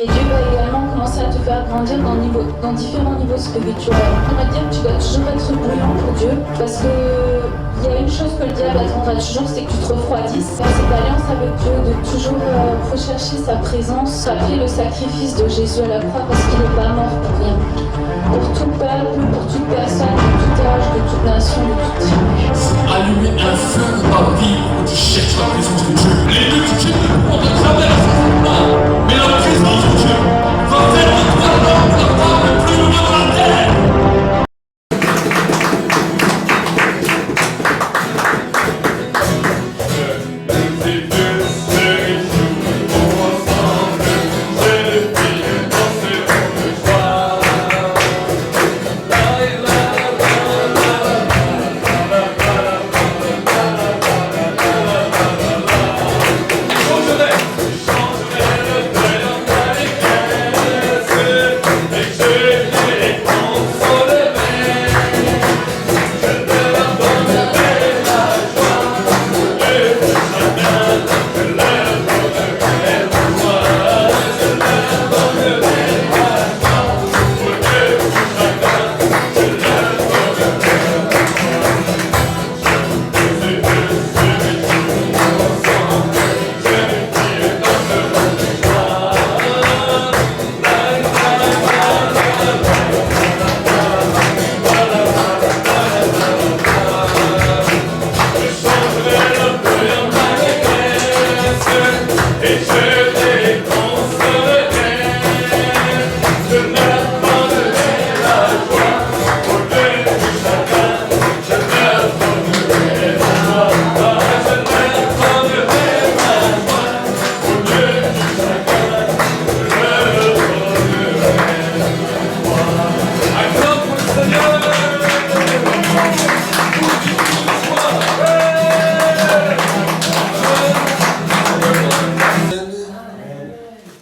Et Dieu va également commencer à te faire grandir dans différents niveaux spirituels. On va dire que tu dois toujours être bouillant pour Dieu, parce que il y a une chose que le diable attendra toujours, c'est que tu te refroidisses. Dans cette alliance avec Dieu, de toujours rechercher sa présence, rappeler le sacrifice de Jésus à la croix, parce qu'il n'est pas mort pour rien. Pour tout peuple, pour toute personne, de tout âge, de toute nation, de toute tribu. Allumer un feu dans ta vie où tu cherches la présence de Dieu. Les multitudes ne pourront traverser pas, mais la présence de Dieu va faire de toi l'homme, la femme le plus heureux de la terre.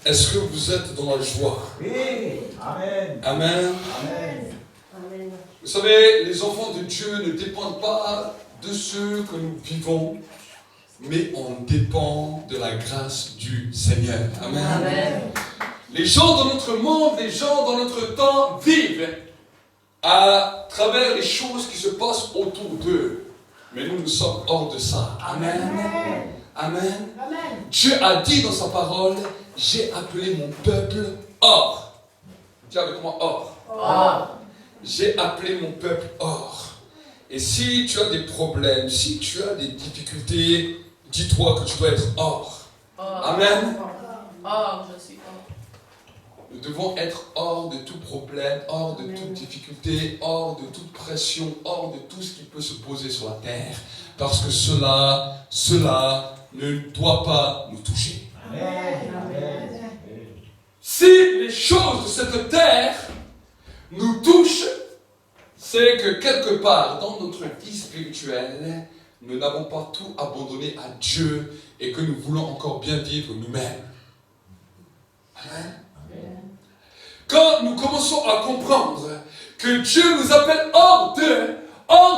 Est-ce que vous êtes dans la joie? Oui. Amen. Amen. Amen. Vous savez, les enfants de Dieu ne dépendent pas de ce que nous vivons, mais on dépend de la grâce du Seigneur. Amen. Amen. Les gens dans notre monde, les gens dans notre temps vivent à travers les choses qui se passent autour d'eux. Mais nous, nous sommes hors de ça. Amen. Amen. Amen. Dieu a dit dans sa parole, j'ai appelé mon peuple hors. Dis avec moi hors. Hors. J'ai appelé mon peuple hors. Et si tu as des problèmes, si tu as des difficultés, dis-toi que tu dois être hors. Amen. Hors, je suis hors. Nous devons être hors de tout problème, hors de toute difficulté, hors de toute pression, hors de tout ce qui peut se poser sur la terre. Parce que cela ne doit pas nous toucher. Amen. Si les choses de cette terre nous touchent, c'est que quelque part dans notre vie spirituelle, nous n'avons pas tout abandonné à Dieu et que nous voulons encore bien vivre nous-mêmes. Amen. Quand nous commençons à comprendre que Dieu nous appelle hors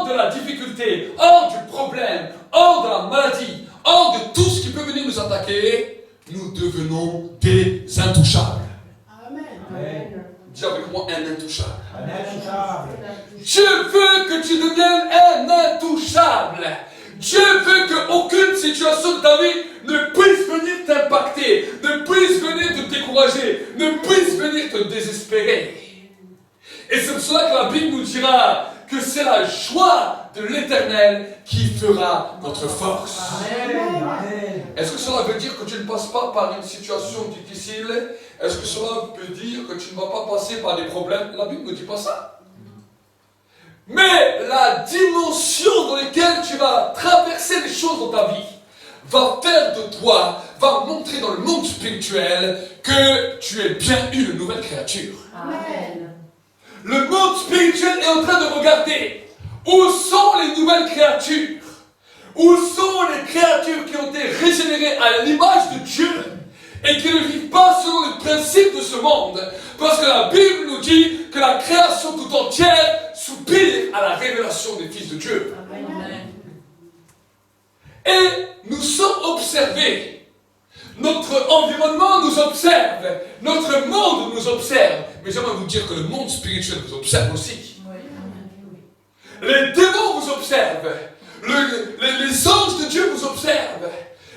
de la difficulté, hors du problème, hors de la maladie, hors de tout ce qui peut venir nous attaquer, nous devenons des intouchables. Amen. Dis avec moi un intouchable. Intouchable. Dieu veut que tu deviennes un intouchable. Dieu veut qu'aucune situation de ta vie ne puisse venir t'impacter, ne puisse venir te décourager, ne puisse venir te désespérer. Et c'est pour cela que la Bible nous dira que c'est la joie de l'Éternel qui fera notre force. Amen. Est-ce que cela veut dire que tu ne passes pas par une situation difficile? Est-ce que cela veut dire que tu ne vas pas passer par des problèmes? La Bible ne dit pas ça. Mais la dimension dans laquelle tu vas traverser les choses dans ta vie va faire de toi, va montrer dans le monde spirituel que tu es bien une nouvelle créature. Amen. Le monde spirituel est en train de regarder où sont les nouvelles créatures, où sont les créatures qui ont été régénérées à l'image de Dieu et qui ne vivent pas selon les principes de ce monde. Parce que la Bible nous dit que la création tout entière soupire à la révélation des fils de Dieu. Amen. Et nous sommes observés Notre environnement nous observe. Notre monde nous observe. Mais j'aimerais vous dire que le monde spirituel vous observe aussi. Les démons vous observent. Les anges de Dieu vous observent.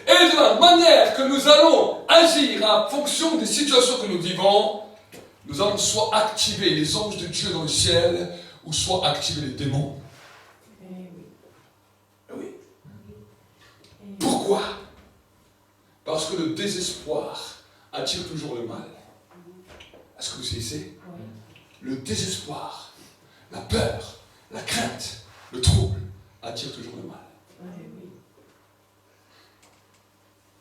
Et de la manière que nous allons agir en fonction des situations que nous vivons, nous allons soit activer les anges de Dieu dans le ciel, ou soit activer les démons. Oui. Pourquoi? Parce que le désespoir attire toujours le mal. Est-ce que vous saisissez? Le désespoir, la peur, la crainte, le trouble attire toujours le mal.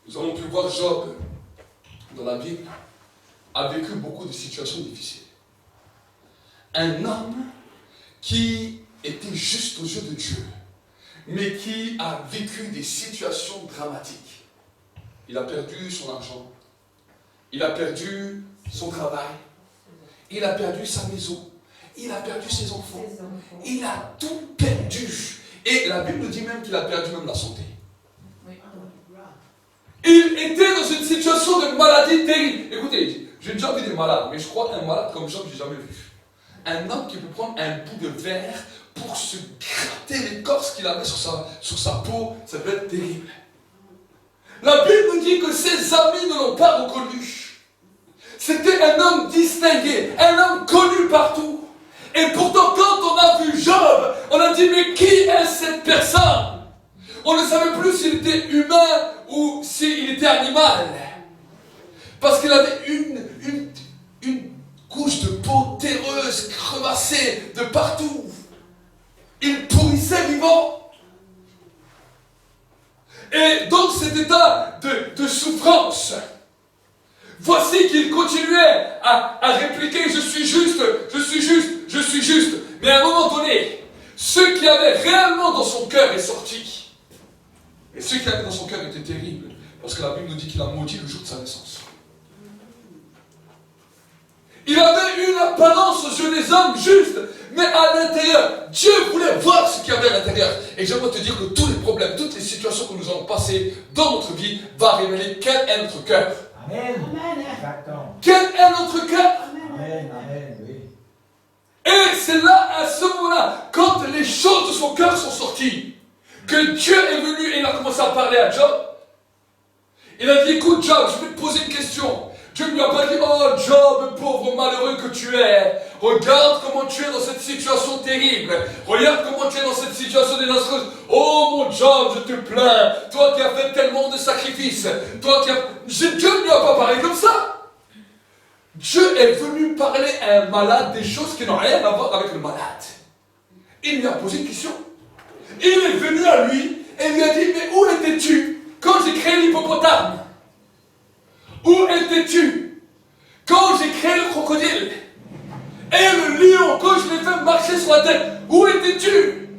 Nous avons pu voir Job dans la Bible a vécu beaucoup de situations difficiles. Un homme qui était juste aux yeux de Dieu, mais qui a vécu des situations dramatiques. Il a perdu son argent, il a perdu son travail, il a perdu sa maison, il a perdu ses enfants, il a tout perdu. Et la Bible nous dit même qu'il a perdu même la santé. Il était dans une situation de maladie terrible. Écoutez, j'ai déjà vu des malades, mais je crois un malade comme Job, je n'ai jamais vu. Un homme qui peut prendre un bout de verre pour se gratter l'écorce qu'il avait sur sa peau, ça peut être terrible. La Bible nous dit que ses amis ne l'ont pas reconnu. C'était un homme distingué, un homme connu partout. Et pourtant, quand on a vu Job, on a dit, mais qui est cette personne? On ne savait plus s'il était humain ou s'il était animal. Parce qu'il avait une couche de peau terreuse, crevassée de partout. Il pourrissait vivant. Et dans cet état de souffrance, voici qu'il continuait à répliquer, je suis juste, je suis juste, je suis juste. Mais à un moment donné, ce qui avait réellement dans son cœur est sorti. Et ce qu'il avait dans son cœur était terrible, parce que la Bible nous dit qu'il a maudit le jour de sa naissance. Il avait une apparence aux yeux des hommes juste, mais à l'intérieur, Dieu voulait voir ce qu'il y avait à l'intérieur. Et j'aimerais te dire que tous les problèmes, toutes les situations que nous allons passer dans notre vie, va révéler quel est notre cœur. Amen. Exactement. Quel est notre cœur? Amen. Amen. Oui. Et c'est là, à ce moment-là, quand les choses de son cœur sont sorties, que Dieu est venu et il a commencé à parler à Job. Il a dit, écoute Job, je vais te poser une question. Dieu ne lui a pas dit, oh Job, pauvre malheureux que tu es, regarde comment tu es dans cette situation terrible, regarde comment tu es dans cette situation désastreuse. Oh mon Job, je te plains, toi qui as fait tellement de sacrifices, toi qui as... Dieu ne lui a pas parlé comme ça. Dieu est venu parler à un malade des choses qui n'ont rien à voir avec le malade. Il lui a posé une question. Il est venu à lui et lui a dit, mais où étais-tu quand j'ai créé l'hippopotame? Où étais-tu quand j'ai créé le crocodile? Et le lion, quand je l'ai fait marcher sur la tête, où étais-tu?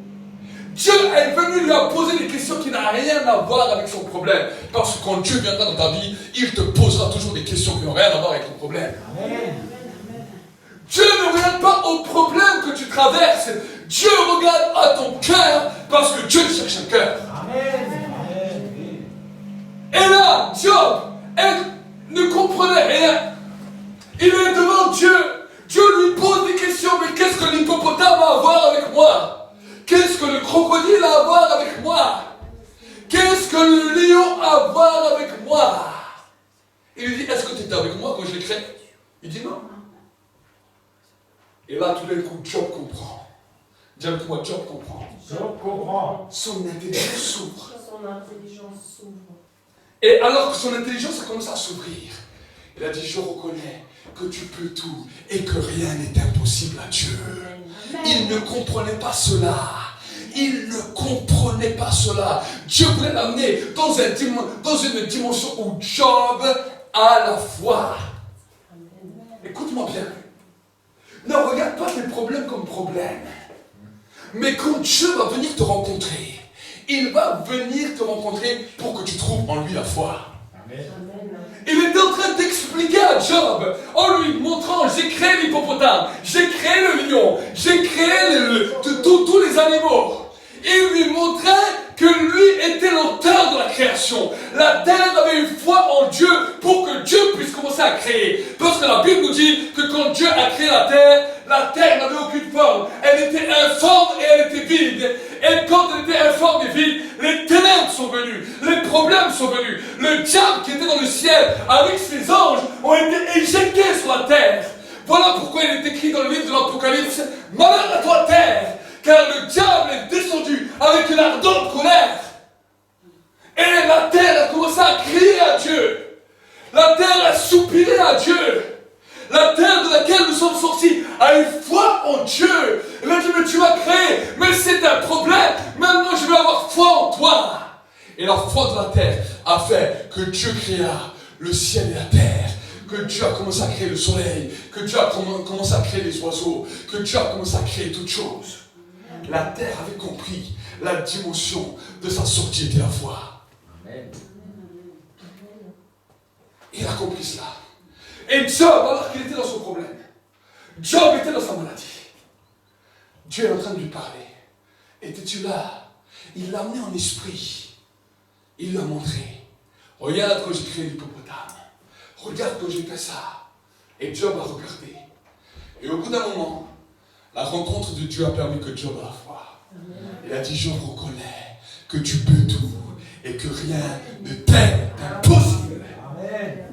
Dieu est venu lui a posé des questions qui n'ont rien à voir avec son problème. Parce que quand Dieu viendra dans ta vie, il te posera toujours des questions qui n'ont rien à voir avec ton problème. Amen. Dieu ne regarde pas au problème que tu traverses. Dieu regarde à ton cœur parce que Dieu cherche un cœur. Amen. Amen. Et là, Job ne comprenait rien. Il est devant Dieu. Dieu lui pose des questions. Mais qu'est-ce que l'hippopotame a à voir avec moi? Qu'est-ce que le crocodile a à voir avec moi? Qu'est-ce que le lion a à voir avec moi? Il lui dit, est-ce que tu étais avec moi quand je l'ai créé? Il dit non. Et là, tout d'un coup, Job comprend. Dis avec moi, Job comprend. Job comprend. Son intelligence s'ouvre. Son intelligence s'ouvre. Et alors que son intelligence a commencé à s'ouvrir, il a dit, je reconnais que tu peux tout et que rien n'est impossible à Dieu. Il ne comprenait pas cela. Il ne comprenait pas cela. Dieu voulait l'amener dans une dimension où Job a la foi. Écoute-moi bien. Ne regarde pas tes problèmes comme problèmes. Mais quand Dieu va venir te rencontrer, il va venir te rencontrer pour que tu trouves en lui la foi. Amen. Il était en train d'expliquer à Job, en lui montrant, j'ai créé l'hippopotame, j'ai créé le lion, j'ai créé tous les animaux. Il lui montrait que lui était l'auteur de la création. La terre avait une foi en Dieu pour que Dieu puisse commencer à créer. Parce que la Bible nous dit que quand Dieu a créé la terre n'avait aucune forme. Elle était informe et elle était vide. Et quand elle était informe et vide, les ténèbres sont venues, les problèmes sont venus. Le diable qui était dans le ciel avec ses anges ont été éjectés sur la terre. Voilà pourquoi il est écrit dans le livre de l'Apocalypse, « Malheur à toi terre, car le diable est descendu avec une ardente colère. » Et la terre a commencé à crier à Dieu. La terre a soupiré à Dieu. La terre de laquelle nous sommes sortis a une foi en Dieu. Elle a dit, mais tu m'as créé, mais c'est un problème. Maintenant, je vais avoir foi en toi. Et la foi de la terre a fait que Dieu créa le ciel et la terre. Que Dieu a commencé à créer le soleil. Que Dieu a commencé à créer les oiseaux. Que Dieu a commencé à créer toutes choses. La terre avait compris la dimension de sa sortie de la foi. Amen. Il a compris cela. Et Job, alors qu'il était dans son problème, Job était dans sa maladie. Dieu est en train de lui parler. Étais-tu là? Il l'a amené en esprit. Il lui a montré. Regarde quand j'ai créé l'hippopotame. Regarde quand j'ai fait ça. Et Job a regardé. Et au bout d'un moment, la rencontre de Dieu a permis que Job a la foi. Il a dit, je reconnais que tu peux tout et que rien ne t'est impossible. Amen.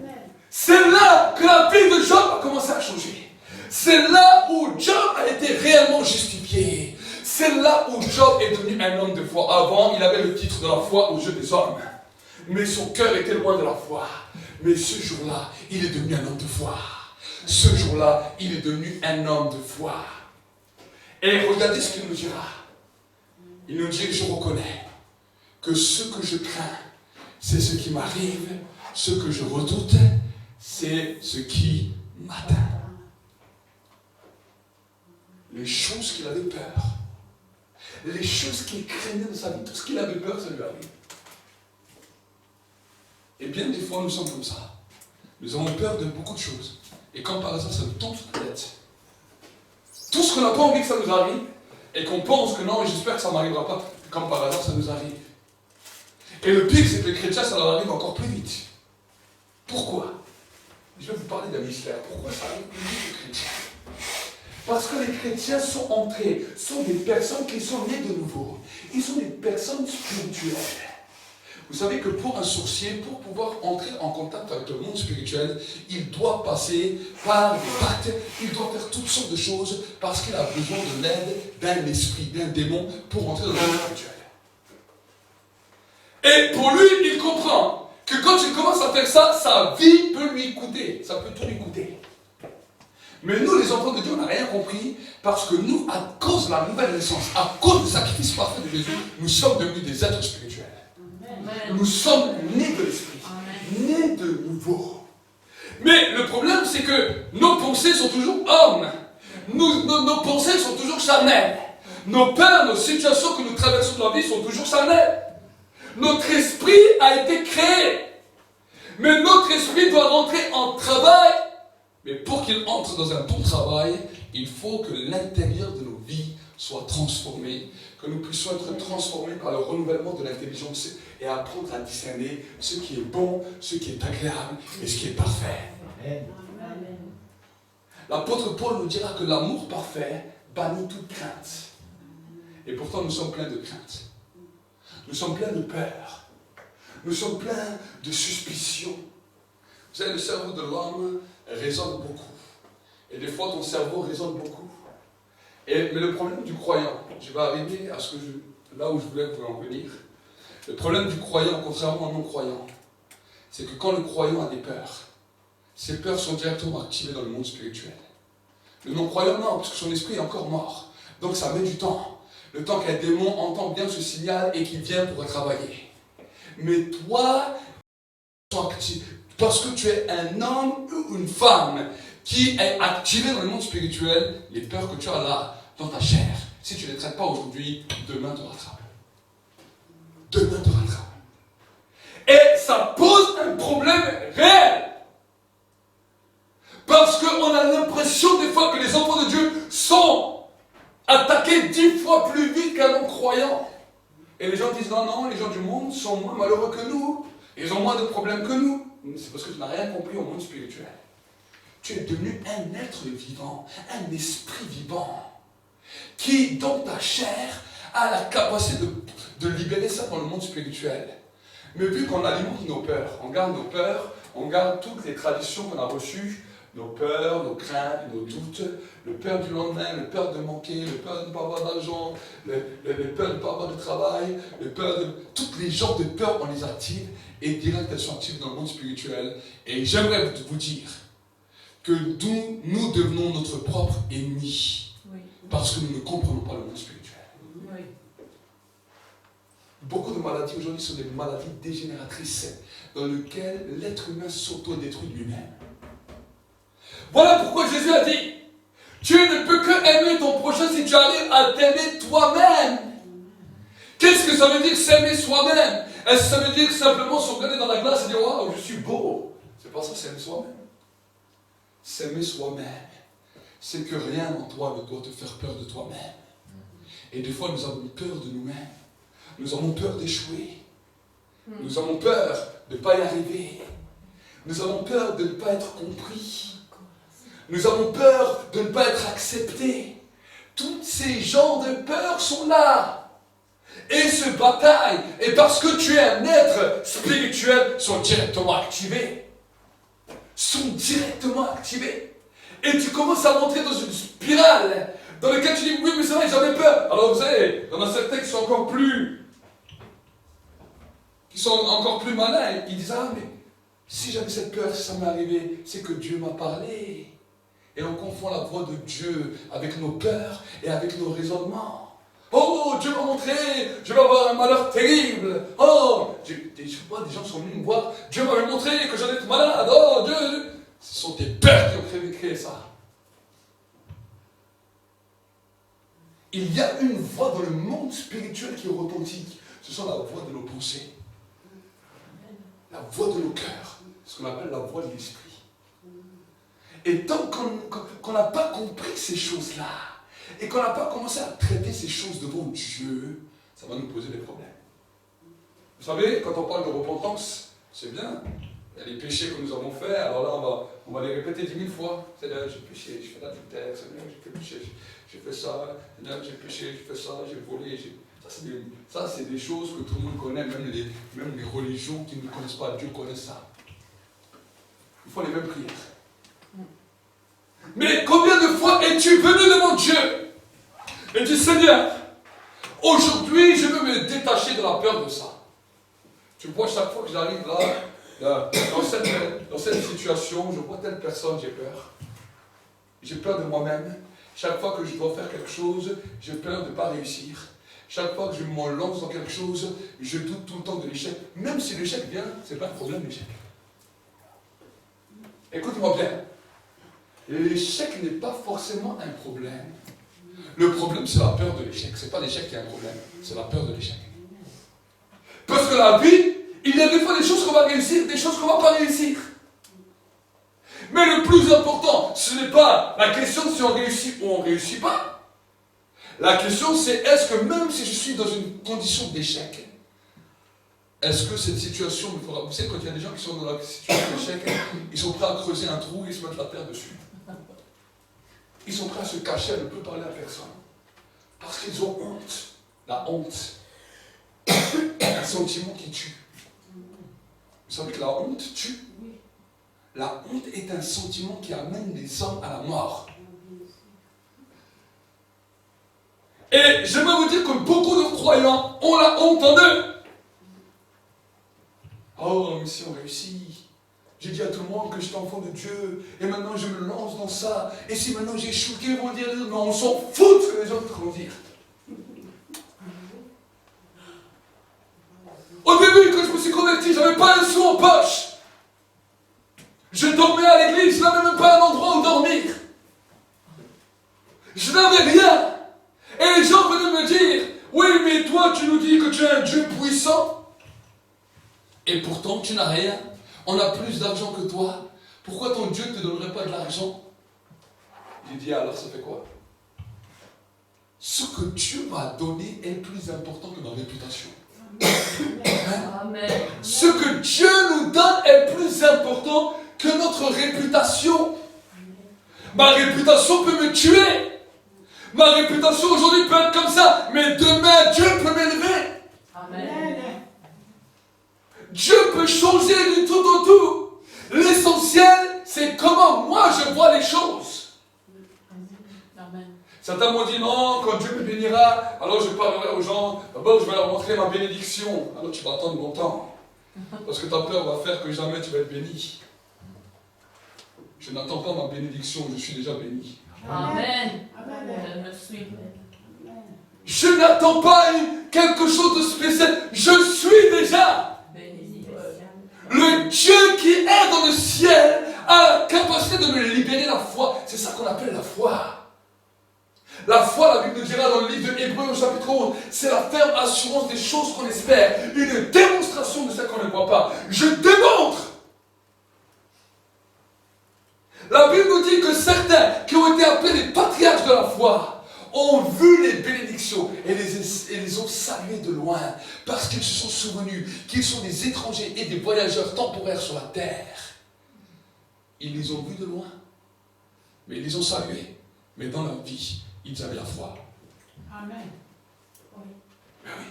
C'est là que la vie de Job a commencé à changer. C'est là où Job a été réellement justifié. C'est là où Job est devenu un homme de foi. Avant, il avait le titre de la foi aux yeux des hommes. Mais son cœur était loin de la foi. Mais ce jour-là, il est devenu un homme de foi. Ce jour-là, il est devenu un homme de foi. Et regardez ce qu'il nous dira. Il nous dit, je reconnais que ce que je crains, c'est ce qui m'arrive. Ce que je redoute, c'est ce qui m'atteint. Les choses qu'il avait peur, les choses qu'il craignait dans sa vie, tout ce qu'il avait peur, ça lui arrive. Et bien des fois, nous sommes comme ça. Nous avons peur de beaucoup de choses. Et comme par hasard, ça nous tombe sur la tête. Tout ce qu'on n'a pas envie que ça nous arrive, et qu'on pense que non, j'espère que ça ne m'arrivera pas, comme par hasard, ça nous arrive. Et le pire, c'est que les chrétiens, ça leur arrive encore plus vite. Pourquoi? Je vais vous parler d'un mystère. Pourquoi ça arrive plus vite aux chrétiens? Parce que les chrétiens sont des personnes qui sont nées de nouveau. Ils sont des personnes spirituelles. Vous savez que pour un sorcier, pour pouvoir entrer en contact avec le monde spirituel, il doit passer par des pactes, il doit faire toutes sortes de choses parce qu'il a besoin de l'aide d'un esprit, d'un démon pour entrer dans le monde spirituel. Et pour lui, il comprend que quand il commence à faire ça, sa vie peut lui coûter, ça peut tout lui coûter. Mais nous, les enfants de Dieu, on n'a rien compris parce que nous, à cause de la nouvelle naissance, à cause du sacrifice parfait de Jésus, nous sommes devenus des êtres spirituels. Amen. Nous sommes nés de l'esprit, nés de nouveau. Mais le problème, c'est que nos pensées sont toujours hommes. Nos pensées sont toujours charnelles. Nos peurs, nos situations que nous traversons dans la vie sont toujours charnelles. Notre esprit a été créé. Mais notre esprit doit rentrer en travail. Mais pour qu'il entre dans un bon travail, il faut que l'intérieur de nos vies soit transformé, que nous puissions être transformés par le renouvellement de l'intelligence et apprendre à discerner ce qui est bon, ce qui est agréable et ce qui est parfait. Amen. L'apôtre Paul nous dira que l'amour parfait bannit toute crainte. Et pourtant nous sommes pleins de crainte. Nous sommes pleins de peur. Nous sommes pleins de suspicion. Vous savez, le cerveau de l'homme résonne beaucoup. Et des fois, ton cerveau résonne beaucoup. Mais le problème du croyant, je vais arriver à là où je voulais vous en venir. Le problème du croyant, contrairement au non-croyant, c'est que quand le croyant a des peurs, ces peurs sont directement activées dans le monde spirituel. Le non-croyant, non, parce que son esprit est encore mort. Donc ça met du temps. Le temps qu'un démon entend bien ce signal et qu'il vient pour travailler. Mais toi, parce que tu es un homme ou une femme qui est activé dans le monde spirituel, les peurs que tu as là, dans ta chair, si tu ne les traites pas aujourd'hui, demain te rattrape. Demain te rattrape. Et ça pose un problème réel. Parce qu'on a l'impression des fois que les enfants de Dieu sont attaqués 10 fois plus vite qu'un non-croyant. Et les gens disent non, non, les gens du monde sont moins malheureux que nous. Ils ont moins de problèmes que nous. C'est parce que tu n'as rien compris au monde spirituel. Tu es devenu un être vivant, un esprit vivant, qui, dans ta chair, a la capacité de libérer ça dans le monde spirituel. Mais vu qu'on alimente nos peurs, on garde nos peurs, on garde toutes les traditions qu'on a reçues, nos peurs, nos craintes, nos doutes, le peur du lendemain, le peur de manquer, le peur de ne pas avoir d'argent, le peur de ne pas avoir de travail, le peur de... Toutes les genres de peurs, on les active et direct elles sont actives dans le monde spirituel. Et j'aimerais vous dire que nous devenons notre propre ennemi parce que nous ne comprenons pas le monde spirituel. Oui. Beaucoup de maladies aujourd'hui sont des maladies dégénératrices dans lesquelles l'être humain s'auto-détruit lui-même. Voilà pourquoi Jésus a dit, tu ne peux que aimer ton prochain si tu arrives à t'aimer toi-même. Qu'est-ce que ça veut dire s'aimer soi-même? Est-ce que ça veut dire simplement se regarder dans la glace et dire, waouh, je suis beau? C'est pas ça, s'aimer soi-même. S'aimer soi-même, c'est que rien en toi ne doit te faire peur de toi-même. Et des fois, nous avons peur de nous-mêmes. Nous avons peur d'échouer. Nous avons peur de ne pas y arriver. Nous avons peur de ne pas être compris. Nous avons peur de ne pas être acceptés. Tous ces genres de peurs sont là. Et se bataillent. Et parce que tu es un être spirituel, sont directement activés. Et tu commences à rentrer dans une spirale dans laquelle tu dis, oui, mais c'est vrai, j'avais peur. Alors vous savez, il y en a certains qui sont encore plus malins. Ils disent, ah, mais si j'avais cette peur, si ça m'est arrivé, c'est que Dieu m'a parlé. Et on confond la voix de Dieu avec nos peurs et avec nos raisonnements. Oh, Dieu m'a montré, je vais avoir un malheur terrible. Oh, je sais pas, des gens sont venus me voir, Dieu m'avait montré que j'allais être malade. Oh, Dieu. Ce sont tes peurs qui ont créé ça. Il y a une voix dans le monde spirituel qui retentit. Ce sont la voix de nos pensées. La voix de nos cœurs. Ce qu'on appelle la voix de l'esprit. Et tant qu'on n'a pas compris ces choses-là, et qu'on n'a pas commencé à traiter ces choses devant Dieu, ça va nous poser des problèmes. Vous savez, quand on parle de repentance, c'est bien. Il y a les péchés que nous avons faits, alors là on va les répéter 10 000 fois. C'est-à-dire, j'ai péché, j'ai fait l'adultère, j'ai péché, j'ai fait ça, j'ai péché, j'ai fait ça, j'ai volé. Ça, c'est des choses que tout le monde connaît, même les religions qui ne connaissent pas Dieu connaissent ça. Il faut les mêmes prières. Mais combien de fois es-tu venu devant Dieu et dis, Seigneur, aujourd'hui je veux me détacher de la peur de ça. Tu vois, chaque fois que j'arrive là, dans cette situation, je vois telle personne, j'ai peur. J'ai peur de moi-même. Chaque fois que je dois faire quelque chose, j'ai peur de ne pas réussir. Chaque fois que je me lance dans quelque chose, je doute tout le temps de l'échec. Même si l'échec vient, ce n'est pas un problème, l'échec. Écoute-moi bien. L'échec n'est pas forcément un problème. Le problème, c'est la peur de l'échec. Ce n'est pas l'échec qui est un problème, c'est la peur de l'échec. Parce que la vie, il y a des fois des choses qu'on va réussir, des choses qu'on ne va pas réussir. Mais le plus important, ce n'est pas la question de si on réussit ou on ne réussit pas. La question, c'est est-ce que même si je suis dans une condition d'échec, est-ce que cette situation me fera... Vous savez, quand il y a des gens qui sont dans la situation d'échec, ils sont prêts à creuser un trou et se mettre la terre dessus. Ils sont prêts à se cacher, à ne plus parler à personne. Parce qu'ils ont honte. La honte. Un sentiment qui tue. Vous savez que la honte tue. La honte est un sentiment qui amène les hommes à la mort. Et j'aimerais vous dire que beaucoup de croyants ont la honte en eux. Oh, mais si on réussit, j'ai dit à tout le monde que j'étais enfant de Dieu, et maintenant je me lance dans ça, et si maintenant j'échoue, qu'ils vont dire, non, on s'en fout de ce que les autres vont dire. Au début, quand je me suis converti, j'avais pas un sou en poche. Je dormais à l'église, je n'avais même pas un endroit où dormir. Je n'avais rien. Et les gens venaient me dire, oui, mais toi, tu nous dis que tu es un Dieu puissant. Et pourtant, tu n'as rien. On a plus d'argent que toi. Pourquoi ton Dieu ne te donnerait pas de l'argent? J'ai dit, alors ça fait quoi? ce que Dieu m'a donné est plus important que ma réputation. Amen. Ce que Dieu nous donne est plus important que notre réputation. Ma réputation peut me tuer. Ma réputation aujourd'hui peut être comme ça, mais demain Dieu peut m'élever. Amen. Dieu peut changer du tout au tout. L'essentiel, c'est comment moi je vois les choses. Amen. Certains m'ont dit non, quand Dieu me bénira, alors je parlerai aux gens, d'abord je vais leur montrer ma bénédiction. Alors tu vas attendre longtemps. Parce que ta peur va faire que jamais tu vas être béni. Je n'attends pas ma bénédiction, je suis déjà béni. Amen. Je me suis. Je n'attends pas quelque chose de spécial, je suis déjà. Béni. Le Dieu qui est dans le ciel a la capacité de me libérer la foi. C'est ça qu'on appelle la foi. La foi, la Bible nous dira dans le livre de Hébreux au chapitre 11, c'est la ferme assurance des choses qu'on espère, une démonstration de ce qu'on ne voit pas. Je démontre. La Bible nous dit que certains qui ont été appelés les patriarches de la foi ont vu les bénédictions et les ont salués de loin parce qu'ils se sont souvenus qu'ils sont des étrangers et des voyageurs temporaires sur la terre. Ils les ont vus de loin, mais ils les ont salués. Mais dans leur vie, ils avaient la foi. Amen. Ben oui.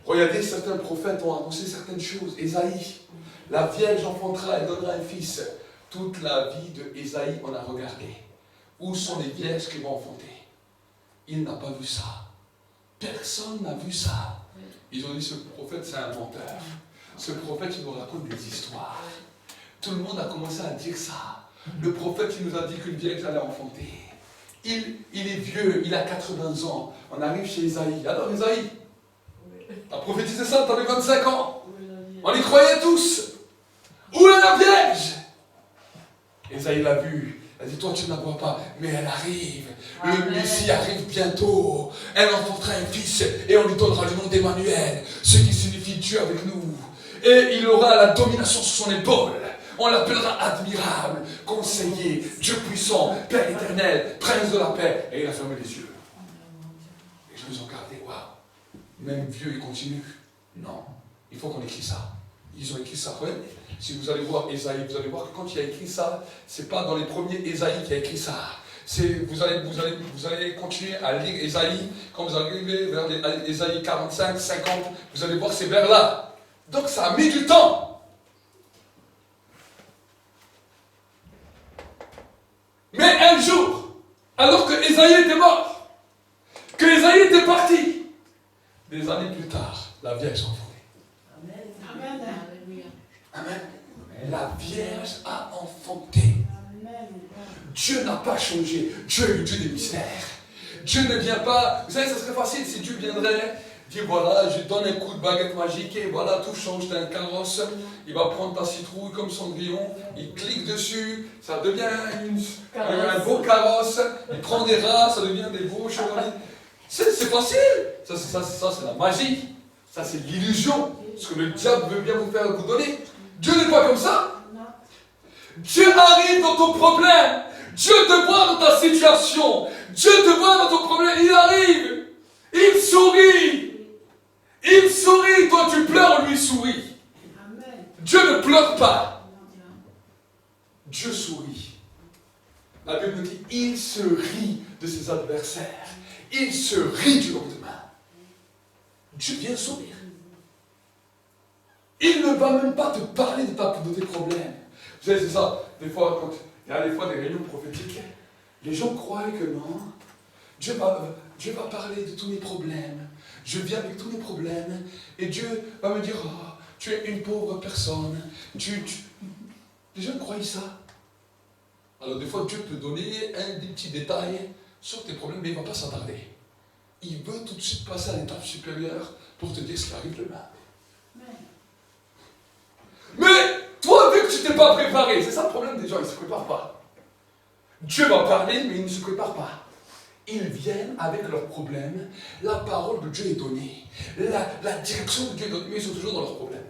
Regardez, certains prophètes ont annoncé certaines choses. Ésaïe, la Vierge enfantera et donnera un fils. Toute la vie de Ésaïe, on a regardé. Où sont les vierges qui vont enfanter? Il n'a pas vu ça. Personne n'a vu ça. Ils ont dit, ce prophète, c'est un menteur. Ce prophète, il nous raconte des histoires. Tout le monde a commencé à dire ça. Le prophète, il nous a dit qu'une vierge allait enfanter. Il est vieux, il a 80 ans. On arrive chez Ésaïe. Alors, Ésaïe, t'as prophétisé ça, t'avais 25 ans. On y croyait tous. Où est la vierge? Ésaïe l'a vu. Elle a dit, toi tu ne la vois pas, mais elle arrive. Le Messie arrive bientôt. Elle enfantera un fils et on lui donnera le nom d'Emmanuel, ce qui signifie Dieu avec nous. Et il aura la domination sur son épaule. On l'appellera admirable, conseiller, Dieu puissant, Père éternel, prince de la paix. Et il a fermé les yeux. Les gens ils ont regardé, waouh. Même vieux, il continue. Non, il faut qu'on écrit ça. Ils ont écrit ça. Ouais. Si vous allez voir Ésaïe, vous allez voir que quand il a écrit ça, c'est pas dans les premiers Ésaïe qui a écrit ça. Vous allez continuer à lire Ésaïe. Quand vous arrivez vers Ésaïe 45, 50, vous allez voir ces vers-là. Donc ça a mis du temps. Mais un jour, alors que Ésaïe était mort, que Ésaïe était parti, des années plus tard, la Vierge s'enfuit. Amen. Alléluia. Amen. La Vierge a enfanté. Dieu n'a pas changé. Dieu est le Dieu des mystères. Dieu ne vient pas. Vous savez, ça serait facile si Dieu viendrait dire voilà, je donne un coup de baguette magique et voilà, tout change d'un carrosse. Il va prendre ta citrouille comme Cendrillon, il clique dessus, ça devient un beau carrosse. Il prend des rats, ça devient des beaux chevaliers. C'est facile. Ça, c'est la magie. Ça, c'est l'illusion. Ce que le diable veut bien vous faire vous donner. Dieu n'est pas comme ça. Dieu arrive dans ton problème. Dieu te voit dans ta situation. Dieu te voit dans ton problème. Il arrive. Il sourit. Il sourit. Toi, tu pleures, lui sourit. Dieu ne pleure pas. Dieu sourit. La Bible nous dit, il se rit de ses adversaires. Il se rit du lendemain. Dieu vient sourire. Il ne va même pas te parler de tes problèmes. Vous savez, c'est ça. Des fois, quand il y a des fois des réunions prophétiques, les gens croient que non. Dieu va parler de tous mes problèmes. Je viens avec tous mes problèmes. Et Dieu va me dire, oh, tu es une pauvre personne. Les gens croient ça. Alors des fois, Dieu peut donner des petits détails sur tes problèmes, mais il ne va pas s'attarder. Il veut tout de suite passer à l'étape supérieure pour te dire ce qui arrive demain. Mais toi, vu que tu ne t'es pas préparé, c'est ça le problème des gens, ils ne se préparent pas. Dieu va parler, mais ils ne se préparent pas. Ils viennent avec leurs problèmes, la parole de Dieu est donnée, la direction de Dieu est donnée, mais ils sont toujours dans leurs problèmes.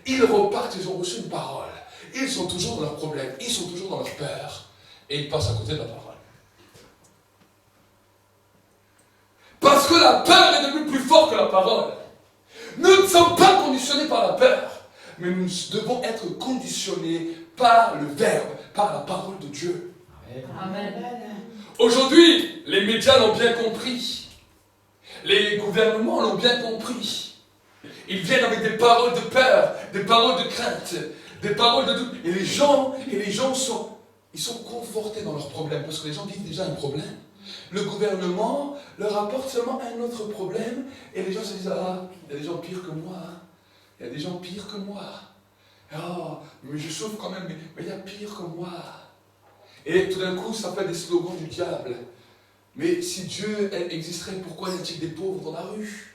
Ils repartent, ils ont reçu une parole, ils sont toujours dans leurs problèmes, ils sont toujours dans leur peur, et ils passent à côté de la parole. Parce que la peur est devenue plus forte que la parole. Nous ne sommes pas conditionnés par la peur, mais nous devons être conditionnés par le Verbe, par la parole de Dieu. Amen. Aujourd'hui, les médias l'ont bien compris. Les gouvernements l'ont bien compris. Ils viennent avec des paroles de peur, des paroles de crainte, des paroles de doute. Et les gens sont confortés dans leurs problèmes, parce que les gens vivent déjà un problème. Le gouvernement leur apporte seulement un autre problème, et les gens se disent, ah, il y a des gens pires que moi, hein. Il y a des gens pires que moi. Ah, mais je souffre quand même, mais il y a pire que moi. Et tout d'un coup, ça fait des slogans du diable. Mais si Dieu existerait, pourquoi y a-t-il des pauvres dans la rue?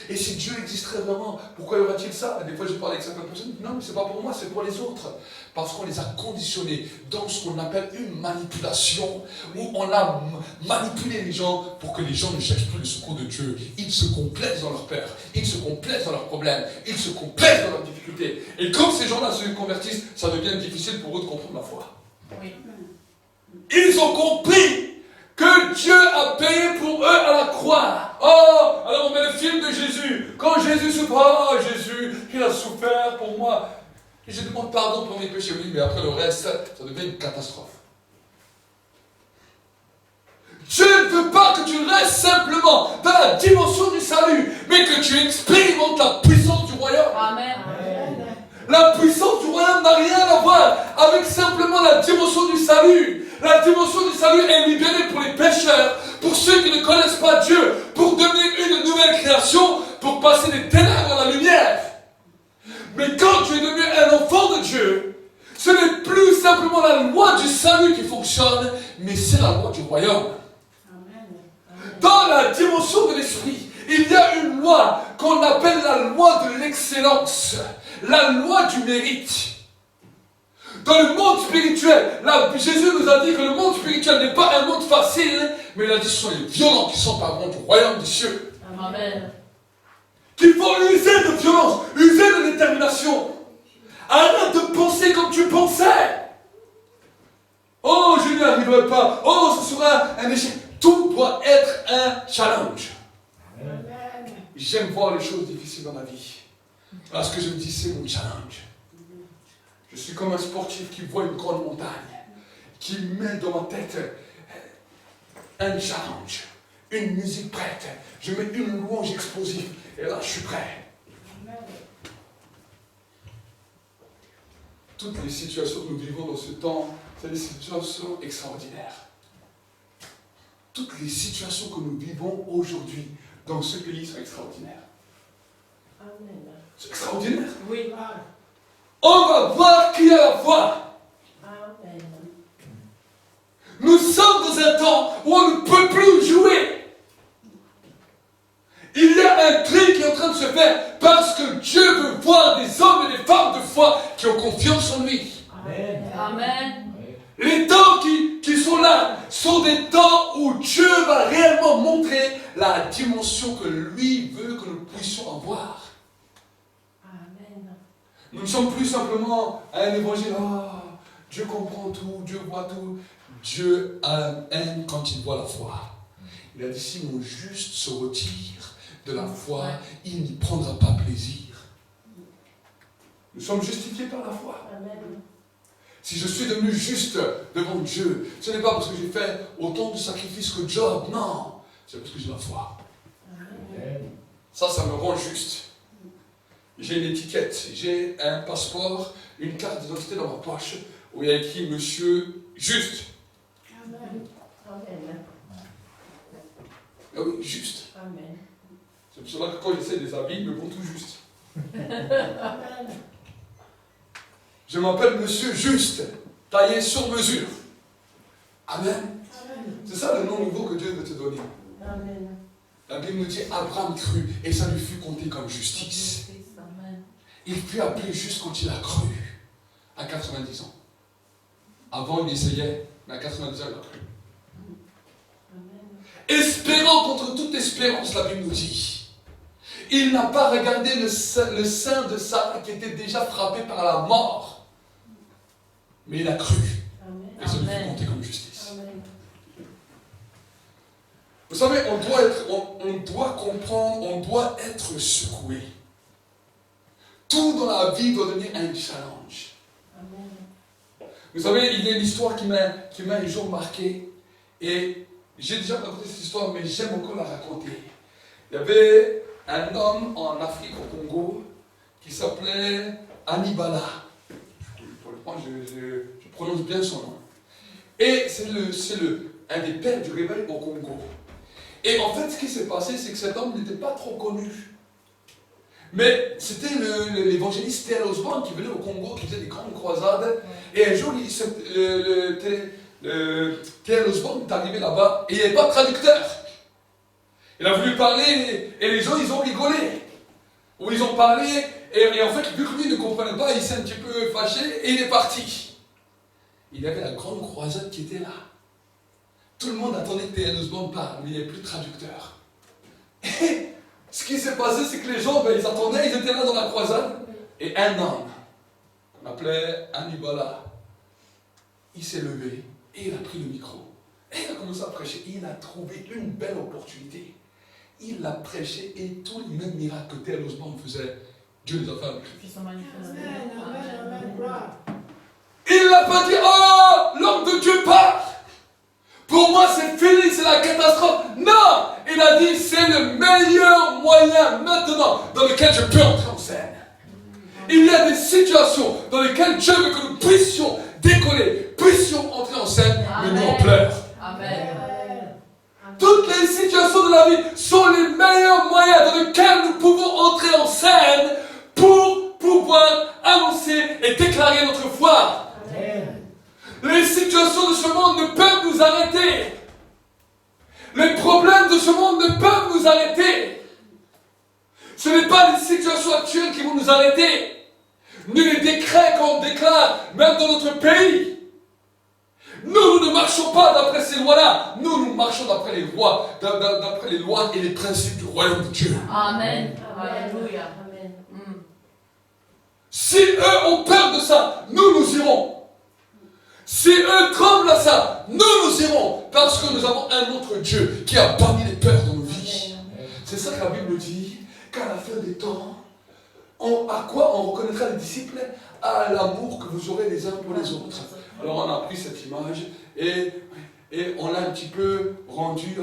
Et si Dieu existerait vraiment, pourquoi y aura-t-il ça? Des fois, je parle avec certaines personnes, non, mais c'est pas pour moi, c'est pour les autres. Parce qu'on les a conditionnés dans ce qu'on appelle une manipulation, où on a manipulé les gens pour que les gens ne cherchent plus le secours de Dieu. Ils se complaisent dans leur peur, ils se complaisent dans leurs problèmes, ils se complaisent dans leurs difficultés. Et quand ces gens-là se convertissent, ça devient difficile pour eux de comprendre la foi. Oui. Ils ont compris que Dieu a payé pour eux à la croix. Oh, alors on met le film de Jésus. Quand Jésus souffre, oh Jésus, il a souffert pour moi. Et je demande pardon pour mes péchés, oui, mais après le reste, ça devient une catastrophe. Dieu ne veut pas que tu restes simplement dans la dimension du salut, mais que tu expérimentes la puissance du royaume. Amen. La puissance du royaume n'a rien à voir avec simplement la dimension du salut. La dimension du salut est libérée pour les pécheurs, pour ceux qui ne connaissent pas Dieu, pour devenir une nouvelle création, pour passer des ténèbres à la lumière. Mais quand tu es devenu un enfant de Dieu, ce n'est plus simplement la loi du salut qui fonctionne, mais c'est la loi du royaume. Dans la dimension de l'esprit, il y a une loi qu'on appelle la loi de l'excellence, la loi du mérite. Dans le monde spirituel, Jésus nous a dit que le monde spirituel n'est pas un monde facile, mais il a dit que ce sont les violents qui s'empareront du royaume des cieux. Amen. Qu'il faut user de violence, user de détermination. Arrête de penser comme tu pensais. Oh, je n'y arriverai pas. Oh, ce sera un échec. Tout doit être un challenge. J'aime voir les choses difficiles dans ma vie. Parce que je me dis, c'est mon challenge. Je suis comme un sportif qui voit une grande montagne, qui met dans ma tête un challenge, une musique prête. Je mets une louange explosive et là je suis prêt. Toutes les situations que nous vivons dans ce temps, c'est des situations extraordinaires. Toutes les situations que nous vivons aujourd'hui dans ce pays sont extraordinaires. C'est extraordinaire. Oui. On va voir qui a la foi. Amen. Nous sommes dans un temps où on ne peut plus jouer. Il y a un tri qui est en train de se faire parce que Dieu veut voir des hommes et des femmes de foi qui ont confiance en lui. Amen. Amen. Les temps qui sont là sont des temps où Dieu va réellement montrer la dimension que lui veut que nous puissions avoir. Nous ne sommes plus simplement à un évangile. Oh, Dieu comprend tout, Dieu voit tout. Dieu aime quand il voit la foi. Il a dit, si mon juste se retire de la foi, il n'y prendra pas plaisir. Nous sommes justifiés par la foi. Amen. Si je suis devenu juste devant Dieu, ce n'est pas parce que j'ai fait autant de sacrifices que Job, non. C'est parce que j'ai la foi. Amen. Ça me rend juste. J'ai une étiquette, j'ai un passeport, une carte d'identité dans ma poche où il y a écrit Monsieur Juste. Amen. Amen. Ah oui, juste. Amen. C'est pour cela que quand j'essaie des habits, ils me vont tout juste. Amen. Je m'appelle Monsieur Juste, taillé sur mesure. Amen. C'est ça le nom nouveau que Dieu veut te donner. Amen. La Bible nous dit Abraham crut et ça lui fut compté comme justice. Amen. Il fut appelé juste quand il a cru, à 90 ans. Avant, il essayait, mais à 90 ans, il a cru. Espérant contre toute espérance, la Bible nous dit. Il n'a pas regardé le sein de Sarah qui était déjà frappé par la mort. Mais il a cru. Et ça lui fut compté comme justice. Amen. Vous savez, on on doit comprendre, on doit être secoué. Tout dans la vie doit devenir un challenge. Amen. Vous savez, il y a une histoire qui m'a un jour marqué. Et j'ai déjà raconté cette histoire, mais j'aime encore la raconter. Il y avait un homme en Afrique, au Congo, qui s'appelait Hannibala. Je prononce bien son nom. Et c'est un des pères du réveil au Congo. Et en fait, ce qui s'est passé, c'est que cet homme n'était pas trop connu. Mais c'était l'évangéliste T.L. Osborne qui venait au Congo, qui faisait des grandes croisades. Et un jour, T.L. Osborne est arrivé là-bas et il n'y avait pas de traducteur. Il a voulu parler et les gens, ils ont rigolé. Ou ils ont parlé et en fait, vu que lui ne comprenait pas, il s'est un petit peu fâché et il est parti. Il y avait la grande croisade qui était là. Tout le monde attendait que T.L. Osborne parle, mais il n'y avait plus de traducteur. Et ce qui s'est passé, c'est que les gens, ils attendaient, ils étaient là dans la croisade. Et un homme, qu'on appelait Hannibala, il s'est levé et il a pris le micro. Et il a commencé à prêcher. Il a trouvé une belle opportunité. Il a prêché et tous les mêmes miracles que T.L. Osborne faisait, Dieu les a fait avec lui. Qui sont manifestés. Amen, amen, amen, gloire. Il n'a pas dit, oh, l'homme de Dieu part. Pour moi, c'est fini, c'est la catastrophe. Non, il a dit, c'est le meilleur moyen maintenant dans lequel je peux entrer en scène. Il y a des situations dans lesquelles Dieu veut que nous puissions décoller, puissions entrer en scène, mais nous on pleure. Amen. Toutes les situations de la vie sont les meilleurs moyens dans lesquels nous pouvons entrer en scène pour pouvoir annoncer et déclarer notre foi. Amen. Les situations de ce monde ne peuvent nous arrêter. Les problèmes de ce monde ne peuvent nous arrêter. Ce n'est pas les situations actuelles qui vont nous arrêter. Ni les décrets qu'on déclare, même dans notre pays. Nous ne marchons pas d'après ces lois-là. Nous marchons d'après les lois, d'après les lois et les principes du royaume de Dieu. Amen. Alléluia. Amen. Si eux ont peur de ça, nous irons. Si eux tremblent à ça, nous irons. Parce que nous avons un autre Dieu qui a banni les peurs dans nos vies. C'est ça que la Bible dit, qu'à la fin des temps, à quoi on reconnaîtra les disciples? À l'amour que vous aurez les uns pour les autres. Alors on a pris cette image et on l'a un petit peu rendu,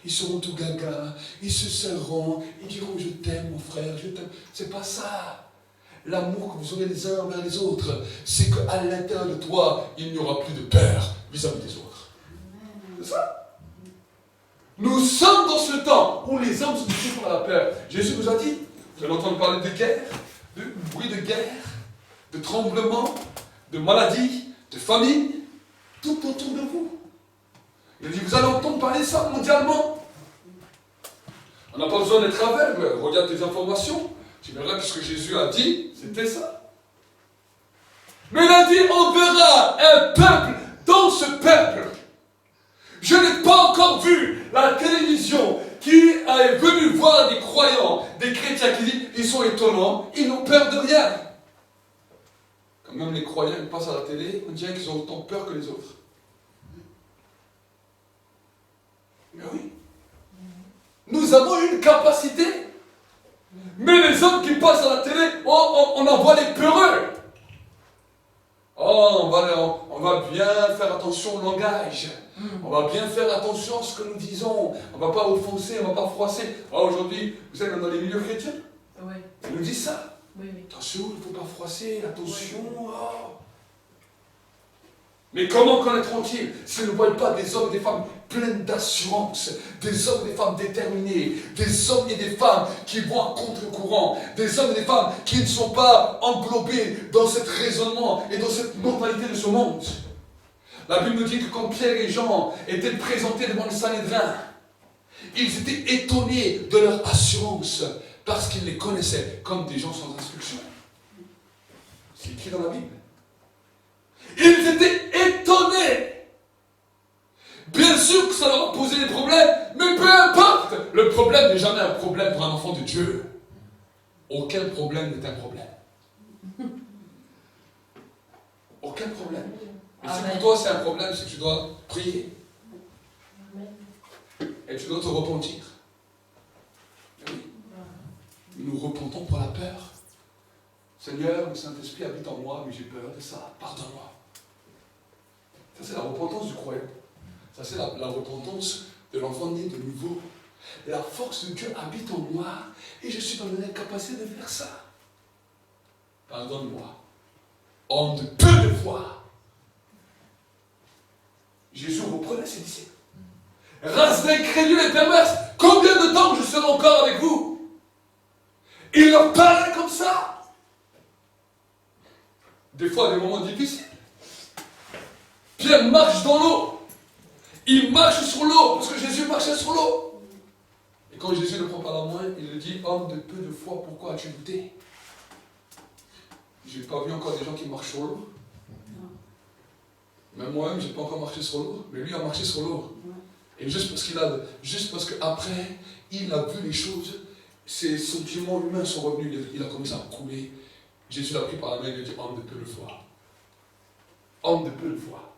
ils seront tout gaga, ils se serreront, ils diront je t'aime mon frère, je t'aime. C'est pas ça. L'amour que vous aurez les uns envers les autres, c'est qu'à l'intérieur de toi, il n'y aura plus de peur vis-à-vis des autres. C'est ça. Nous sommes dans ce temps où les hommes sont touchés par la peur. Jésus vous a dit, vous allez entendre parler de guerre, de bruit de guerre, de tremblements, de maladies, de famine, tout autour de vous. Il a dit, vous allez entendre parler de ça mondialement. On n'a pas besoin d'être aveugle, regarde tes informations. Tu verras que ce que Jésus a dit, c'était ça. Mais il a dit, on verra un peuple dans ce peuple. Je n'ai pas encore vu la télévision qui est venue voir des croyants, des chrétiens qui disent, ils sont étonnants, ils n'ont peur de rien. Quand même les croyants, ils passent à la télé, on dirait qu'ils ont autant peur que les autres. Mais oui. Nous avons une capacité. Mais les hommes qui passent à la télé, on en voit les peureux. Oh, on va bien faire attention au langage. On va bien faire attention à ce que nous disons. On ne va pas offenser, on ne va pas froisser. Oh, aujourd'hui, vous savez, même dans les milieux chrétiens, Oui. ils nous disent ça. Oui, oui. Attention, il ne faut pas froisser, attention. Oh. Mais comment connaîtront-ils si nous ne voyons pas des hommes et des femmes pleines d'assurance, des hommes et des femmes déterminés, des hommes et des femmes qui vont à contre-courant, des hommes et des femmes qui ne sont pas englobés dans ce raisonnement et dans cette mentalité de ce monde. La Bible nous dit que quand Pierre et Jean étaient présentés devant le Sanhédrin, ils étaient étonnés de leur assurance parce qu'ils les connaissaient comme des gens sans instruction. C'est écrit dans la Bible. Ils étaient étonnés. Bien sûr que ça leur a posé des problèmes, mais peu importe. Le problème n'est jamais un problème pour un enfant de Dieu. Aucun problème n'est un problème. Aucun problème. Et si pour toi c'est un problème, c'est que tu dois prier. Et tu dois te repentir. nous repentons pour la peur. Seigneur, le Saint-Esprit habite en moi, mais j'ai peur de ça. Pardonne-moi. Ça, c'est la repentance du croyant. Ça, c'est la repentance de l'enfant né de nouveau. La force de Dieu habite en moi et je suis dans l'incapacité de faire ça. Pardonne-moi. Homme de peu de foi. Jésus reprenait ses disciples. Race d'incrédules et perverses, combien de temps je serai encore avec vous? Il leur parlait comme ça. Des fois, des moments difficiles. Pierre marche dans l'eau. Il marche sur l'eau, parce que Jésus marchait sur l'eau. Et quand Jésus le prend par la main, il lui dit, homme de peu de foi, pourquoi as-tu douté? Je n'ai pas vu encore des gens qui marchent sur l'eau. Même moi-même, je n'ai pas encore marché sur l'eau, mais lui a marché sur l'eau. Et juste parce qu'après, il a vu les choses, ses sentiments humains sont revenus, il a commencé à couler. Jésus l'a pris par la main et lui a dit, homme de peu de foi. Homme de peu de foi.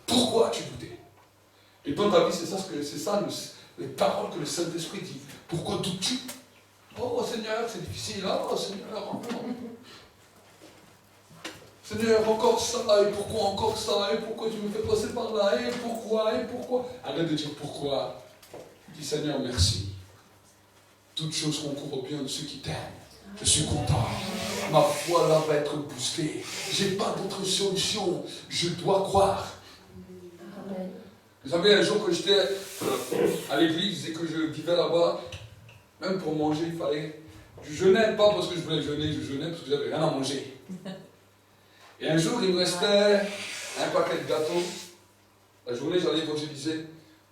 Pourquoi as-tu douté? Et dans ta vie, c'est ça les paroles que le Saint-Esprit dit. Pourquoi doutes-tu? Oh Seigneur, c'est difficile. Oh Seigneur, encore. Seigneur, encore ça, et pourquoi encore ça, et pourquoi tu me fais passer par là, et pourquoi. Arrête de dire pourquoi. Dis Seigneur, merci. Toutes choses concourent au bien de ceux qui t'aiment. Je suis content. Ma foi là va être boostée. Je n'ai pas d'autre solution. Je dois croire. Amen. Vous savez, un jour que j'étais à l'église et que je vivais là-bas, même pour manger, il fallait. Je jeûnais pas parce que je voulais jeûner, je jeûnais parce que j'avais rien à manger. Et un jour, il me restait un paquet de gâteaux. La journée, j'allais évangéliser.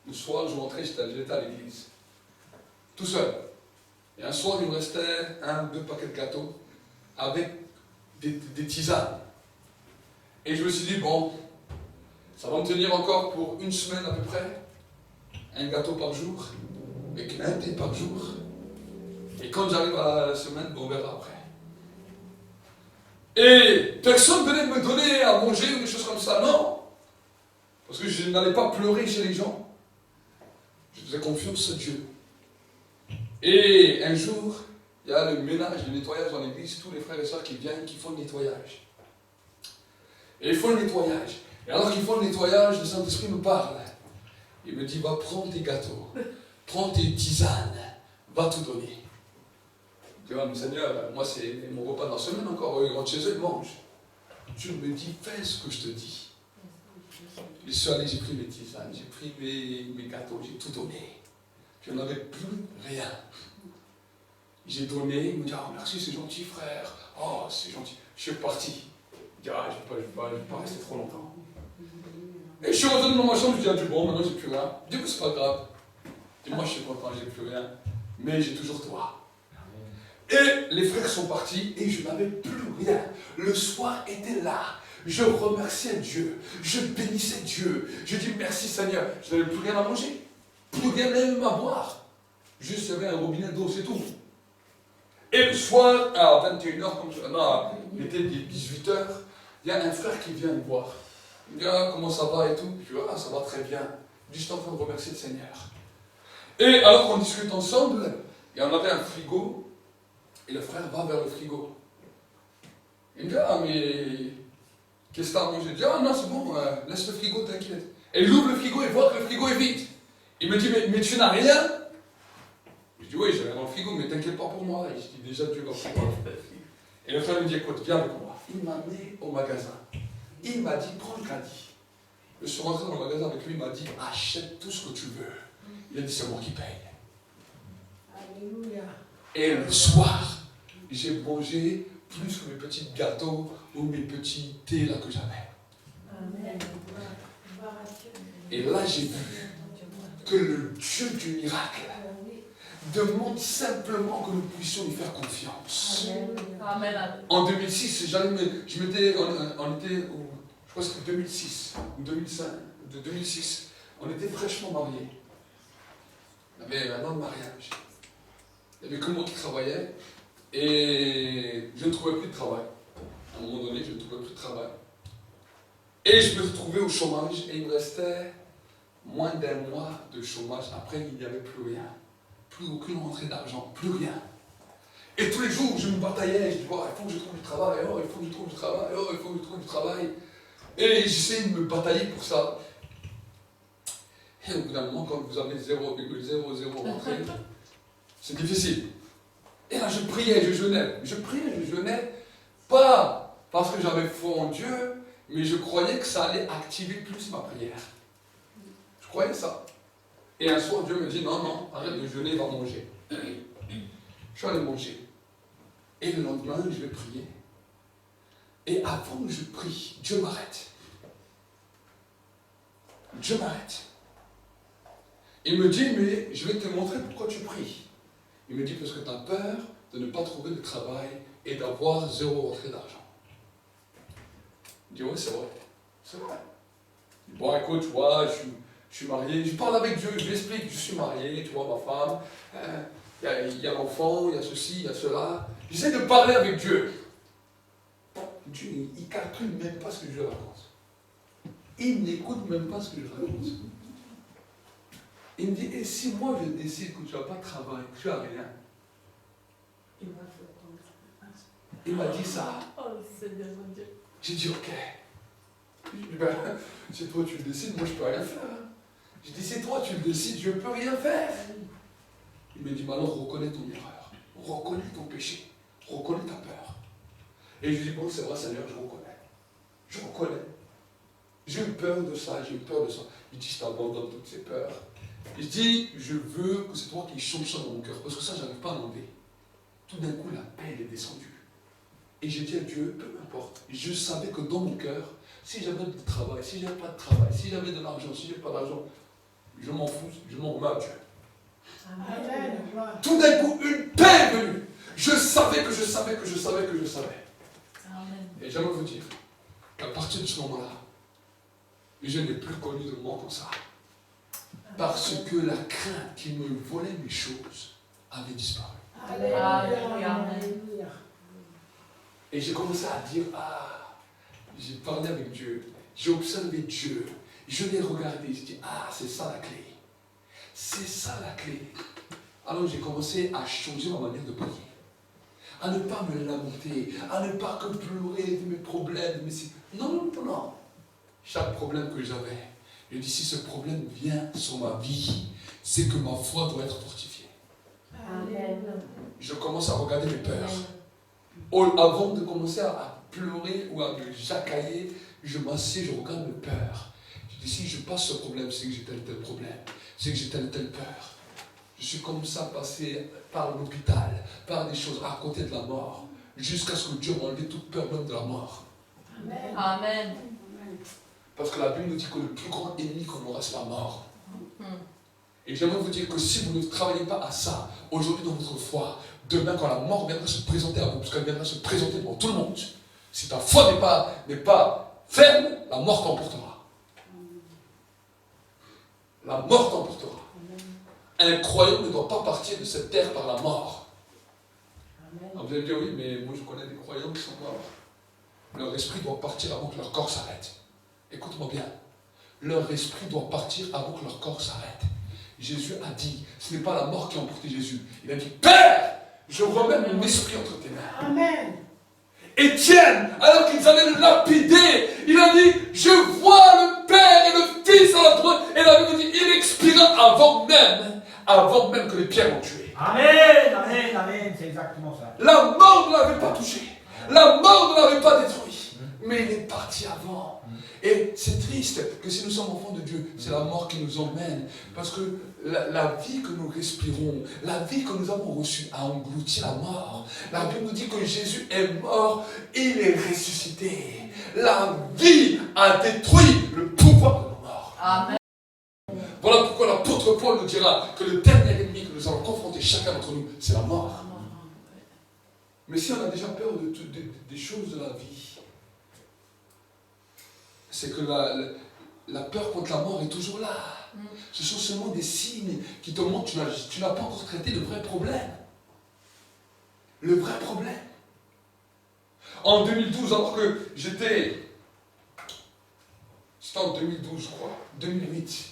Le soir, je rentrais, j'étais à l'église. Tout seul. Et un soir, il me restait 1 ou 2 paquets de gâteaux avec des tisanes. Et je me suis dit, bon, ça va me tenir encore pour 1 semaine à peu près. Un gâteau par jour, avec un thé par jour. Et quand j'arrive à la semaine, bon, on verra après. Et personne venait de me donner à manger ou des choses comme ça, non. Parce que je n'allais pas pleurer chez les gens. Je faisais confiance à Dieu. Et un jour, il y a le ménage, le nettoyage dans l'église, tous les frères et sœurs qui viennent, qui font le nettoyage. Et ils font le nettoyage. Et alors qu'ils font le nettoyage, le Saint-Esprit me parle. Il me dit, va prendre tes gâteaux, prends tes tisanes, va tout donner. Tu vois, mais Seigneur, moi c'est mon repas dans la semaine encore, ils rentrent chez eux, ils mangent. Dieu me dit, fais ce que je te dis. Je suis allé, j'ai pris mes tisanes, j'ai pris mes gâteaux, j'ai tout donné. Je n'avais plus rien. J'ai donné, il me dit, ah merci, c'est gentil frère. Oh, c'est gentil. Je suis parti. Il dit, ah, je ne vais pas rester trop longtemps. Et je suis retourné dans ma chambre, je dis, ah, du bon, maintenant j'ai plus rien. Je dis, mais c'est pas grave. Et moi je suis content, j'ai plus rien. Mais j'ai toujours toi. Et les frères sont partis et je n'avais plus rien. Le soir était là. Je remerciais Dieu. Je bénissais Dieu. Je dis merci Seigneur. Je n'avais plus rien à manger. Plus rien même à boire. Juste il y avait un robinet d'eau, c'est tout. Et le soir, à 21h, comme il était 18h, il y a un frère qui vient me voir. Il me dit, ah, comment ça va et tout. Je dis, ah, ça va très bien. Je dis, je suis en train de remercier le Seigneur. Et alors qu'on discute ensemble, et on avait un frigo. Et le frère va vers le frigo. Il me dit, ah mais qu'est-ce que tu as à manger? Je dis, ah non c'est bon, laisse le frigo, t'inquiète. Et il ouvre le frigo et voit que le frigo est vide. Il me dit, mais tu n'as rien? Je dis, oui j'ai rien dans le frigo, mais t'inquiète pas pour moi. Et je dis, déjà Dieu va pour moi. Et le frère me dit, écoute, viens avec moi. Il m'a mis au magasin. Il m'a dit, prends le caddie. Je suis rentré dans le magasin avec lui, il m'a dit, achète tout ce que tu veux. Il a dit, c'est moi qui paye. Alléluia. Et le soir, j'ai mangé plus que mes petits gâteaux ou mes petits thés là que j'avais. Amen. Et là, j'ai vu que le Dieu du miracle demande simplement que nous puissions lui faire confiance. Amen. En 2006, on était, je crois que c'était 2006 ou 2005, de 2006, on était fraîchement mariés. On avait un an de mariage. Il n'y avait que moi qui travaillais et je ne trouvais plus de travail. À un moment donné, je ne trouvais plus de travail. Et je me retrouvais au chômage et il me restait moins d'1 mois de chômage. Après, il n'y avait plus rien. plus aucune rentrée d'argent, plus rien. Et tous les jours, je me bataillais, je dis, oh, il faut que je trouve du travail, oh, il faut que je trouve du travail, oh, il faut que je trouve du travail. Et j'essaie de me batailler pour ça. Et au bout d'un moment, quand vous avez 0,00 rentrée, c'est difficile. Et là, je priais, je jeûnais. Je priais, je jeûnais, pas parce que j'avais foi en Dieu, mais je croyais que ça allait activer plus ma prière. Je croyais ça. Et un soir, Dieu me dit, non, non, arrête de jeûner, va manger. Je suis allé manger. Et le lendemain, je vais prier. Et avant que je prie, Dieu m'arrête. Dieu m'arrête. Il me dit, mais je vais te montrer pourquoi tu pries. Il me dit, parce que tu as peur de ne pas trouver de travail et d'avoir 0 rentrée d'argent. Il dit, oui, c'est vrai. C'est vrai. Il dit, bon, écoute, tu vois, je suis marié. Je parle avec Dieu, je lui explique, je suis marié, tu vois, ma femme. Il y a l'enfant, il y a ceci, il y a cela. J'essaie de parler avec Dieu. Dieu, il ne calcule même pas ce que je raconte. Il n'écoute même pas ce que je raconte. Il me dit, et si moi je décide que tu n'as pas de travail, que tu n'as rien? Il m'a dit ça. Oh, Seigneur mon Dieu. J'ai dit, ok. Je dis, ben, si toi tu le décides, moi je ne peux rien faire. J'ai dit, si toi tu le décides, je ne peux rien faire. Il me dit, maintenant reconnais ton erreur. Reconnais ton péché. Reconnais ta peur. Et je lui dis, bon, c'est vrai, Seigneur, je reconnais. Je reconnais. J'ai eu peur de ça, j'ai eu peur de ça. Il dit, je t'abandonne toutes ces peurs. Je dis, je veux que c'est toi qui changes ça dans mon cœur, parce que ça, je n'arrive pas à l'enlever. Tout d'un coup, la paix, elle est descendue. Et j'ai dit à Dieu, peu importe, je savais que dans mon cœur, si j'avais du travail, si j'avais pas de travail, si j'avais de l'argent, si j'avais pas d'argent, je m'en fous, je m'en remets à Dieu. Amen. Tout d'un coup, une paix est venue. Je savais que je savais que je savais que je savais. Amen. Et j'aimerais vous dire qu'à partir de ce moment-là, je n'ai plus connu de moment comme ça. Parce que la crainte qui me volait mes choses avait disparu. Alléluia. Et j'ai commencé à dire, ah, j'ai parlé avec Dieu, j'ai observé Dieu, je l'ai regardé, j'ai dit, ah, c'est ça la clé. C'est ça la clé. Alors j'ai commencé à changer ma manière de prier. À ne pas me lamenter, à ne pas que pleurer de mes problèmes. Non, non, non, non. Chaque problème que j'avais, je dis, si ce problème vient sur ma vie, c'est que ma foi doit être fortifiée. Amen. Je commence à regarder mes peurs. Avant de commencer à pleurer ou à me jacailler, je m'assieds, je regarde mes peurs. Je dis, si je passe ce problème, c'est que j'ai tel problème, c'est que j'ai telle peur. Je suis comme ça passé par l'hôpital, par des choses à côté de la mort, jusqu'à ce que Dieu m'enlève toute peur même de la mort. Amen. Amen. Parce que la Bible nous dit que le plus grand ennemi qu'on aura, c'est la mort. Et j'aimerais vous dire que si vous ne travaillez pas à ça, aujourd'hui dans votre foi, demain quand la mort viendra se présenter à vous, parce qu'elle viendra se présenter devant tout le monde, si ta foi n'est pas ferme, la mort t'emportera. La mort t'emportera. Un croyant ne doit pas partir de cette terre par la mort. Alors vous allez me dire, oui, mais moi je connais des croyants qui sont morts. Leur esprit doit partir avant que leur corps s'arrête. Écoute-moi bien. Leur esprit doit partir avant que leur corps s'arrête. Jésus a dit, ce n'est pas la mort qui a emporté Jésus. Il a dit, Père, je remets mon esprit entre tes mains. Amen. Étienne, alors qu'ils allaient le lapider, il a dit, je vois le Père et le Fils à la droite. Et la Bible dit, il expira avant même que les pierres l'ont tué. Amen, amen, amen, c'est exactement ça. La mort ne l'avait pas touché. La mort ne l'avait pas détruit. Mais il est parti avant. Et c'est triste que si nous sommes enfants de Dieu, c'est la mort qui nous emmène. Parce que la vie que nous respirons, la vie que nous avons reçue a englouti la mort. La Bible nous dit que Jésus est mort, il est ressuscité. La vie a détruit le pouvoir de la mort. Amen. Voilà pourquoi l'apôtre Paul nous dira que le dernier ennemi que nous allons confronter chacun d'entre nous, c'est la mort. Mais si on a déjà peur des choses de la vie, c'est que la peur contre la mort est toujours là. Ce sont seulement des signes qui te montrent que tu n'as pas encore traité le vrai problème. Le vrai problème. En 2012, alors que c'était en 2012, je crois, 2008,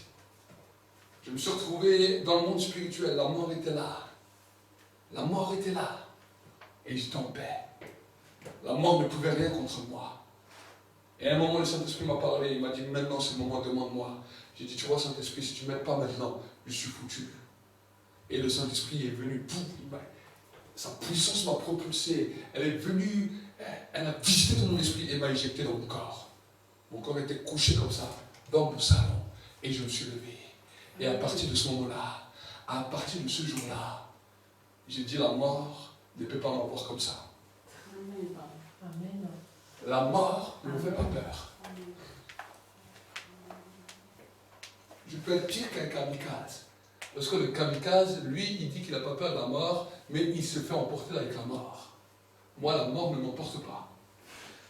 Je me suis retrouvé dans le monde spirituel. La mort était là. La mort était là. Et j'étais en paix. La mort ne pouvait rien contre moi. Et à un moment, le Saint-Esprit m'a parlé. Il m'a dit, maintenant c'est le moment, demande-moi. J'ai dit, tu vois Saint-Esprit, si tu ne m'aides pas maintenant, je suis foutu. Et le Saint-Esprit est venu. Pouf, sa puissance m'a propulsé. Elle est venue, elle a visité mon esprit et m'a éjecté dans mon corps. Mon corps était couché comme ça, dans mon salon. Et je me suis levé. Et à partir de ce moment-là, à partir de ce jour-là, j'ai dit, la mort ne peut pas m'avoir comme ça. Amen. La mort ne me fait pas peur. Je peux être pire qu'un kamikaze. Parce que le kamikaze, lui, il dit qu'il n'a pas peur de la mort, mais il se fait emporter avec la mort. Moi, la mort ne m'emporte pas.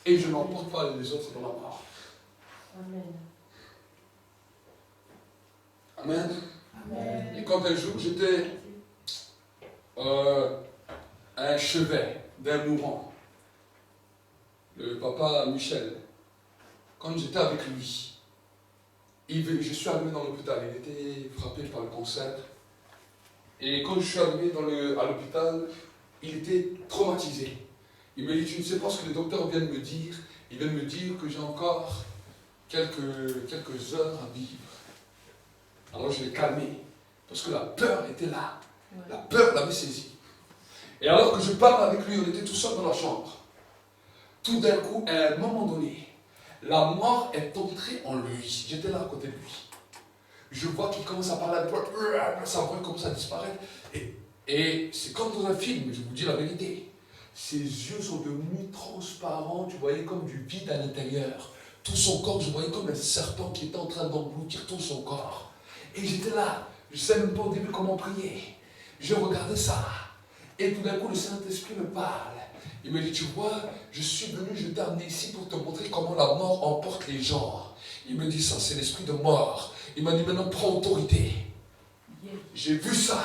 Et je n'emporte pas les autres dans la mort. Amen. Amen. Amen. Et quand un jour, j'étais à un chevet d'un mourant, le papa Michel, quand j'étais avec lui, je suis arrivé dans l'hôpital, il était frappé par le cancer. Et quand je suis arrivé à l'hôpital, il était traumatisé. Il me dit, tu ne sais pas ce que les docteurs viennent me dire. Ils viennent me dire que j'ai encore quelques heures à vivre. Alors je l'ai calmé, parce que la peur était là. La peur l'avait saisi. Et alors que je parle avec lui, on était tout seul dans la chambre. Tout d'un coup, à un moment donné, la mort est entrée en lui. J'étais là à côté de lui. Je vois qu'il commence à parler avec moi. Sa voix commence à disparaître. Et c'est comme dans un film, je vous dis la vérité. Ses yeux sont devenus transparents. Tu voyais comme du vide à l'intérieur. Tout son corps, je voyais comme un serpent qui était en train d'engloutir tout son corps. Et j'étais là. Je ne savais même pas au début comment prier. Je regardais ça. Et tout d'un coup, le Saint-Esprit me parle. Il me dit, tu vois, je suis venu, je t'ai amené ici pour te montrer comment la mort emporte les gens. Il me dit, ça c'est l'esprit de mort. Il m'a dit, maintenant prends autorité. J'ai vu ça.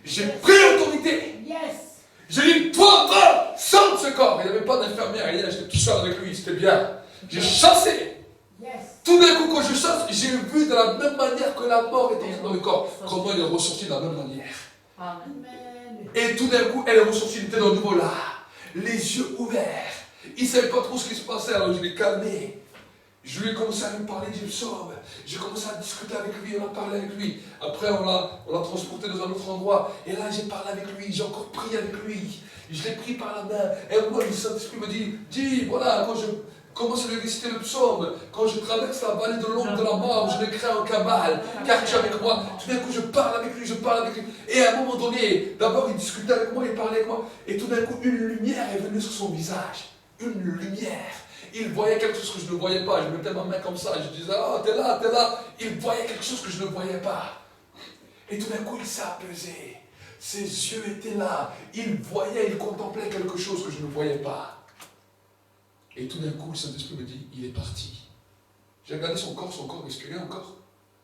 J'ai pris autorité. Yes. J'ai dit, toi, sors de ce corps. Il n'y avait pas d'infirmière, rien. J'étais tout seul avec lui, c'était bien. J'ai chassé. Yes. Tout d'un coup, quand je chasse, j'ai vu de la même manière que la mort était entrée dans le corps. Comment elle est ressortie de la même manière. Amen. Et tout d'un coup, elle est ressortie, elle était dans le nouveau là. Les yeux ouverts. Il ne savait pas trop ce qui se passait, alors je l'ai calmé. Je lui ai commencé à lui parler du psaume. J'ai commencé à discuter avec lui, on a parlé avec lui. Après, on l'a transporté dans un autre endroit. Et là, j'ai parlé avec lui, j'ai encore prié avec lui. Je l'ai pris par la main. Et moi, le Saint-Esprit me dit, dis, voilà, quand je commence à lui réciter le psaume, quand je traverse la vallée de l'ombre de la mort, je ne crains aucun mal, car tu es avec moi. Tout d'un coup, je parle avec lui, je parle avec lui. Et à un moment donné, d'abord, il discutait avec moi, il parlait avec moi. Et tout d'un coup, une lumière est venue sur son visage. Une lumière. Il voyait quelque chose que je ne voyais pas. Je mettais ma main comme ça. Je disais, ah, t'es là, t'es là. Il voyait quelque chose que je ne voyais pas. Et tout d'un coup, il s'est apaisé. Ses yeux étaient là. Il voyait, il contemplait quelque chose que je ne voyais pas. Et tout d'un coup, le Saint-Esprit me dit, il est parti. J'ai regardé son corps respirait encore.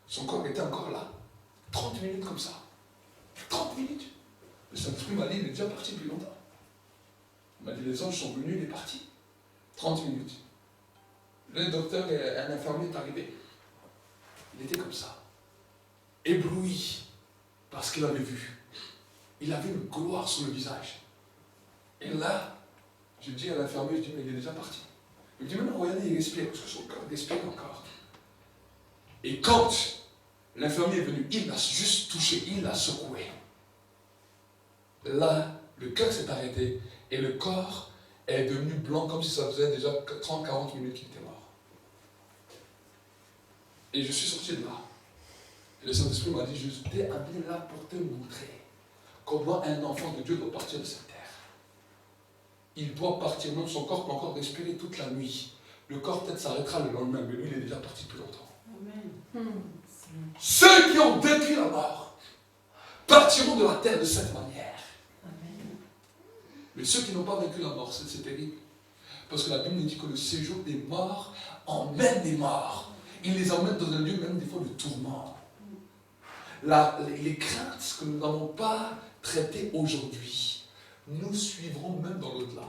Son corps était encore là. 30 minutes comme ça. 30 minutes. Le Saint-Esprit m'a dit, il est déjà parti depuis longtemps. Il m'a dit, les anges sont venus, il est parti. 30 minutes. Le docteur et un infirmier est arrivé. Il était comme ça. Ébloui parce qu'il avait vu. Il avait une gloire sur le visage. Et là, je dis à l'infirmier, je dis, mais il est déjà parti. Il me dit, maintenant regardez, il respire, parce que son corps respire encore. Et quand l'infirmier est venu, il l'a juste touché, il l'a secoué. Là, le cœur s'est arrêté et le corps est devenu blanc comme si ça faisait déjà 30-40 minutes qu'il était mort. Et je suis sorti de là. Et le Saint-Esprit m'a dit, je t'ai amené là pour te montrer comment un enfant de Dieu doit partir de cette terre. Il doit partir, même son corps peut encore respirer toute la nuit. Le corps peut-être s'arrêtera le lendemain, mais lui il est déjà parti depuis longtemps. Amen. Ceux qui ont vaincu la mort partiront de la terre de cette manière. Amen. Mais ceux qui n'ont pas vaincu la mort, c'est terrible. Parce que la Bible nous dit que le séjour des morts emmène les morts. Il les emmène dans un lieu même des fois de tourment. Les craintes que nous n'avons pas traitées aujourd'hui, nous suivrons même dans l'au-delà.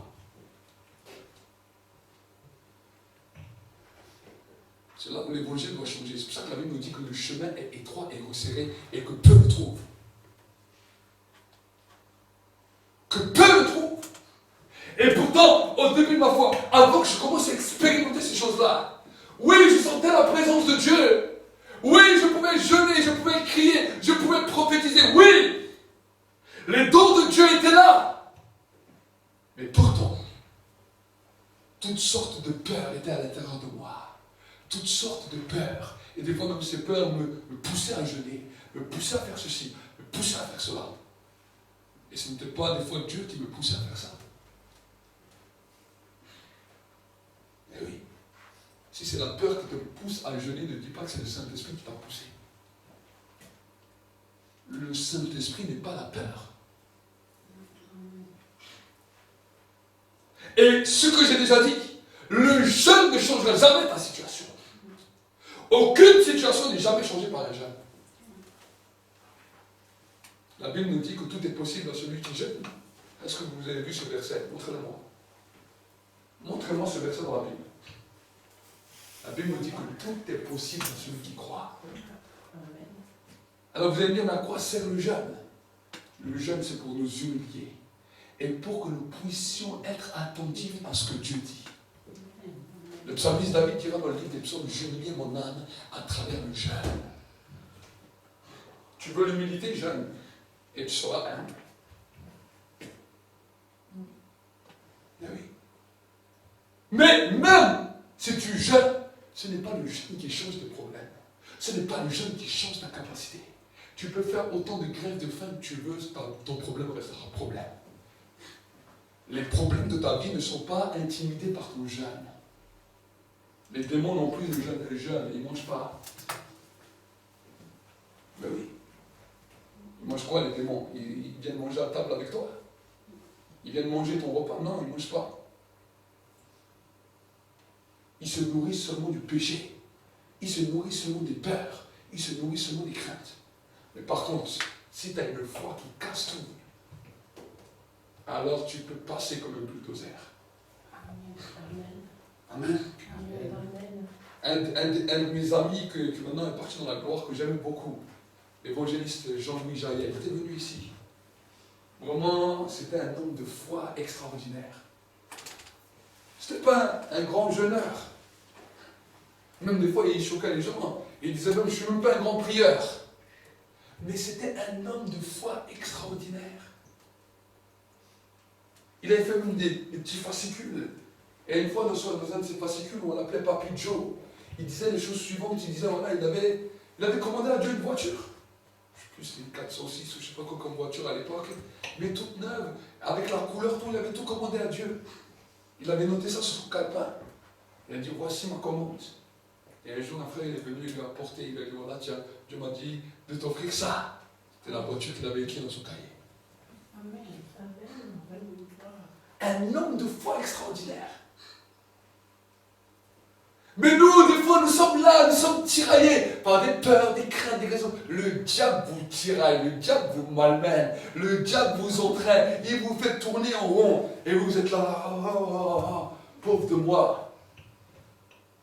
C'est là où l'évangile doit changer. C'est pour ça que la Bible nous dit que le chemin est étroit et resserré et que peu le trouvent. Que peu le trouvent. Et pourtant, au début de ma foi, avant que je commence à expérimenter ces choses-là, oui, je sentais la présence de Dieu. Oui, je pouvais jeûner, je pouvais crier, je pouvais prophétiser. Oui, les dons de Dieu étaient là. Mais pourtant, toutes sortes de peurs étaient à l'intérieur de moi. Toutes sortes de peurs. Et des fois, même ces peurs me poussaient à jeûner, me poussaient à faire ceci, me poussaient à faire cela. Et ce n'était pas des fois Dieu qui me poussait à faire ça. Mais oui. Si c'est la peur qui te pousse à jeûner, ne dis pas que c'est le Saint-Esprit qui t'a poussé. Le Saint-Esprit n'est pas la peur. Et ce que j'ai déjà dit, le jeûne ne changera jamais ta situation. Aucune situation n'est jamais changée par un jeûne. La Bible nous dit que tout est possible à celui qui jeûne. Est-ce que vous avez vu ce verset? Montrez-le-moi. Montrez-moi ce verset dans la Bible. La Bible nous dit que tout est possible à celui qui croit. Alors vous allez me dire, mais à quoi sert le jeûne? Le jeûne, c'est pour nous humilier. Et pour que nous puissions être attentifs à ce que Dieu dit. Le psalmiste David dira dans le livre des psaumes, j'humilie mon âme à travers le jeûne. Tu veux l'humilité, jeûne. Et tu seras humble. Mais oui. Mais même si tu jeûnes, ce n'est pas le jeûne qui change le problème. Ce n'est pas le jeûne qui change ta capacité. Tu peux faire autant de grèves de faim que tu veux, ton problème restera un problème. Les problèmes de ta vie ne sont pas intimidés par ton jeûne. Les démons non plus, les jeûnent, ils ne mangent pas. Mais oui. Ils mangent quoi les démons? Ils viennent manger à table avec toi. Ils viennent manger ton repas. Non, ils ne mangent pas. Ils se nourrissent seulement du péché. Ils se nourrissent seulement des peurs. Ils se nourrissent seulement des craintes. Mais par contre, si tu as une foi qui casse tout, alors tu peux passer comme un bulldozer. Amen. Un de mes amis qui maintenant est parti dans la gloire, que j'aime beaucoup, l'évangéliste Jean-Louis Jaillet, il était venu ici. Vraiment, c'était un homme de foi extraordinaire. Ce n'était pas un grand jeûneur. Même des fois, il choquait les gens. Il disait même, je ne suis même pas un grand prieur. Mais c'était un homme de foi extraordinaire. Il avait fait même des petits fascicules. Et une fois, dans un de ces fascicules, on l'appelait Papy Joe, il disait les choses suivantes. Il disait, voilà, il avait commandé à Dieu une voiture. Je ne sais plus, c'était une 406 ou je ne sais pas quoi comme voiture à l'époque. Mais toute neuve, avec la couleur, tout, il avait tout commandé à Dieu. Il avait noté ça sur son calepin. Il a dit, voici ma commande. Et un jour, un frère, il est venu, il lui a apporté, il lui a dit, voilà, tiens, Dieu m'a dit de t'offrir ça. C'était la voiture qu'il avait écrite dans son cahier. Un homme de foi extraordinaire. Mais nous, des fois, nous sommes là, nous sommes tiraillés par des peurs, des craintes, des raisons. Le diable vous tiraille, le diable vous malmène, le diable vous entraîne, il vous fait tourner en rond. Et vous êtes là, pauvre de moi.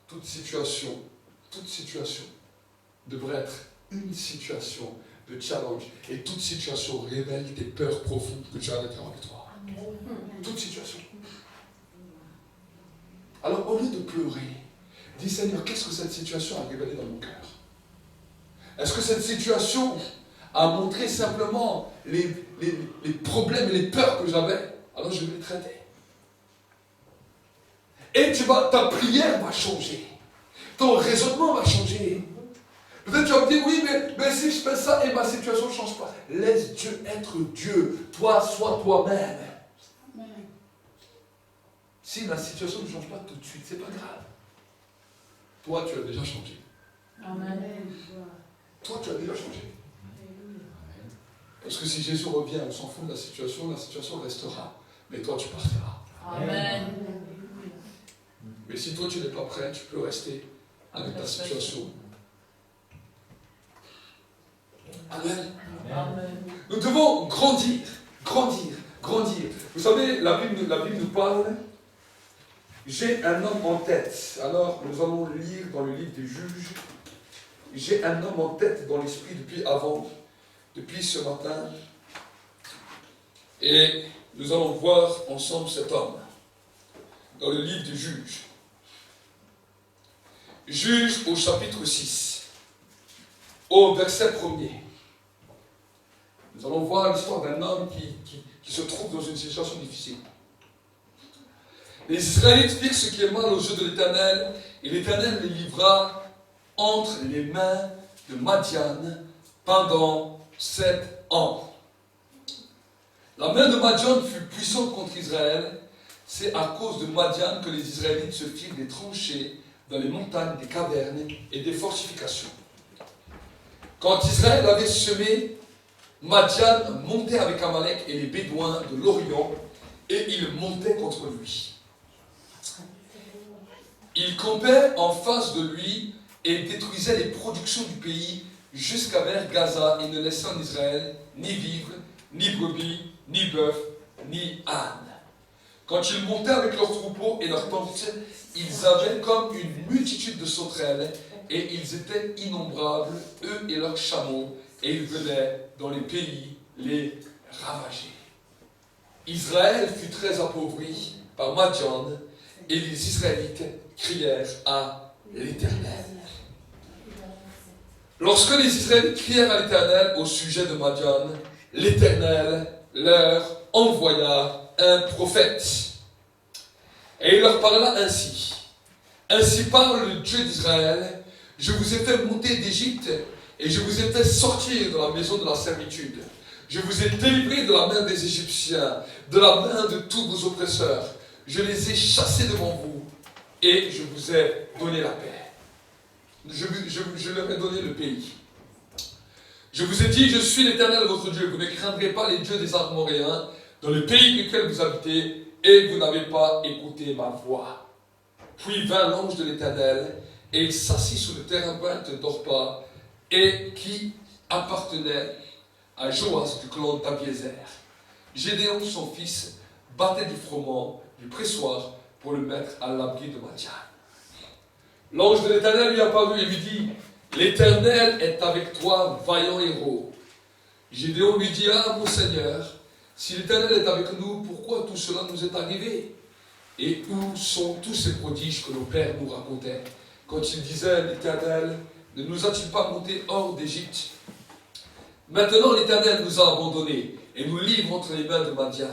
Toute situation devrait être une situation de challenge. Et toute situation révèle des peurs profondes que tu as à l'intérieur de toi. Toute situation. Alors, au lieu de pleurer, dis Seigneur, qu'est-ce que cette situation a révélé dans mon cœur? Est-ce que cette situation a montré simplement les problèmes et les peurs que j'avais? Alors je vais les traiter. Et ta prière va changer. Ton raisonnement va changer. Peut-être tu vas me dire, oui, mais si je fais ça et ma situation ne change pas. Laisse Dieu être Dieu. Toi, sois toi-même. Si la situation ne change pas tout de suite, c'est pas grave. Toi, tu as déjà changé. Amen. Toi, tu as déjà changé. Parce que si Jésus revient, on s'en fout de la situation restera. Mais toi, tu partiras. Amen. Mais si toi, tu n'es pas prêt, tu peux rester avec ta situation. Amen. Amen. Nous devons grandir. Vous savez, la Bible nous parle J'ai un homme en tête. Alors, nous allons lire dans le livre des Juges. J'ai un homme en tête dans l'esprit depuis ce matin. Et nous allons voir ensemble cet homme dans le livre des Juges. Juges au chapitre 6, au verset 1er. Nous allons voir l'histoire d'un homme qui se trouve dans une situation difficile. Les Israélites firent ce qui est mal aux yeux de l'Éternel, et l'Éternel les livra entre les mains de Madian pendant 7 ans. La main de Madian fut puissante contre Israël. C'est à cause de Madian que les Israélites se firent des tranchées dans les montagnes, des cavernes et des fortifications. Quand Israël avait semé, Madian montait avec Amalek et les Bédouins de l'Orient, et il montait contre lui. Il campait en face de lui et détruisait les productions du pays jusqu'à vers Gaza et ne laissait en Israël ni vivres, ni brebis, ni bœufs, ni ânes. Quand ils montaient avec leurs troupeaux et leurs tentes, ils avaient comme une multitude de sauterelles et ils étaient innombrables, eux et leurs chameaux, et ils venaient dans les pays les ravager. Israël fut très appauvri par Madian et les Israélites crièrent à l'Éternel. Lorsque les Israélites crièrent à l'Éternel au sujet de Madian, l'Éternel leur envoya un prophète. Et il leur parla ainsi. Ainsi parle le Dieu d'Israël, je vous ai fait monter d'Égypte et je vous ai fait sortir de la maison de la servitude. Je vous ai délivré de la main des Égyptiens, de la main de tous vos oppresseurs. Je les ai chassés devant vous et je vous ai donné la paix. Je leur ai donné le pays. Je vous ai dit, je suis l'Éternel votre Dieu. Vous ne craindrez pas les dieux des Amoréens dans le pays duquel vous habitez, et vous n'avez pas écouté ma voix. Puis vint l'ange de l'Éternel, et il s'assit sur le térébinthe d'Orpa, et qui appartenait à Joas du clan d'Abiézer. Gédéon, son fils, battait du froment du pressoir pour le mettre à l'abri de Madian. L'ange de l'Éternel lui apparut et lui dit, l'Éternel est avec toi, vaillant héros. Gédéon lui dit, ah mon Seigneur, si l'Éternel est avec nous, pourquoi tout cela nous est arrivé? Et où sont tous ces prodiges que nos pères nous racontaient, quand ils disaient, l'Éternel ne nous a-t-il pas montés hors d'Égypte? Maintenant l'Éternel nous a abandonnés et nous livre entre les mains de Madian.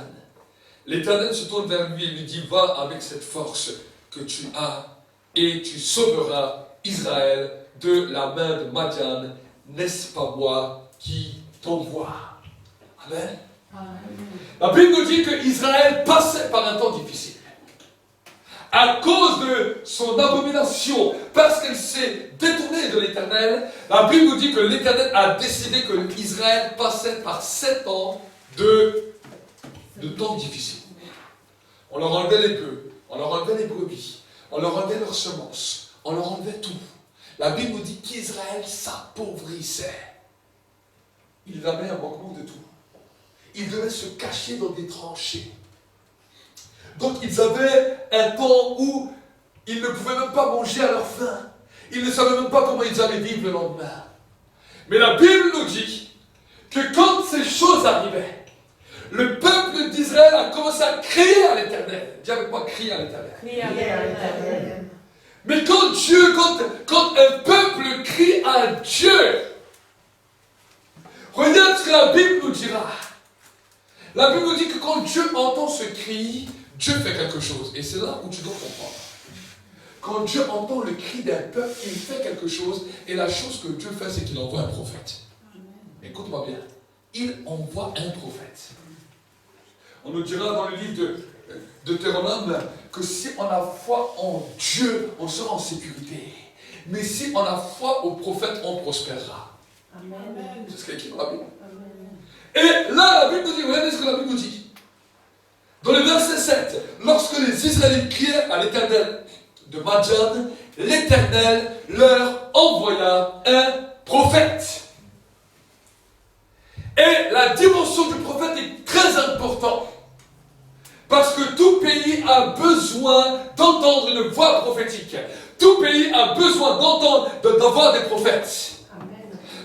L'Éternel se tourne vers lui et lui dit, va avec cette force que tu as et tu sauveras Israël de la main de Madian. N'est-ce pas moi qui t'envoie? Amen. La Bible nous dit que Israël passait par un temps difficile. À cause de son abomination, parce qu'elle s'est détournée de l'Éternel, la Bible nous dit que l'Éternel a décidé que Israël passait par 7 ans de temps difficiles. On leur enlevait les bœufs, on leur enlevait les brebis, on leur enlevait leurs semences, on leur enlevait tout. La Bible nous dit qu'Israël s'appauvrissait. Il avait un manquement de tout. Ils devaient se cacher dans des tranchées. Donc ils avaient un temps où ils ne pouvaient même pas manger à leur faim. Ils ne savaient même pas comment ils allaient vivre le lendemain. Mais la Bible nous dit que quand ces choses arrivaient, le peuple d'Israël a commencé à crier à l'Éternel. Dis avec moi, crier à l'Éternel. Crier à l'Éternel. Mais quand un peuple crie à Dieu, regarde ce que la Bible nous dira. La Bible nous dit que quand Dieu entend ce cri, Dieu fait quelque chose. Et c'est là où tu dois comprendre. Quand Dieu entend le cri d'un peuple, il fait quelque chose. Et la chose que Dieu fait, c'est qu'il envoie un prophète. Écoute-moi bien. Il envoie un prophète. On nous dira dans le livre de Deutéronome que si on a foi en Dieu, on sera en sécurité. Mais si on a foi au prophète, on prospérera. Amen. C'est ce qui est écrit dans la Bible. Et là, la Bible nous dit, regardez ce que la Bible nous dit. Dans le verset 7, lorsque les Israélites crièrent à l'Éternel de Madian, l'Éternel leur envoya un prophète. Et la dimension du prophète est très importante. Parce que tout pays a besoin besoin d'entendre une voix prophétique. Tout pays a besoin d'entendre, d'avoir des prophètes.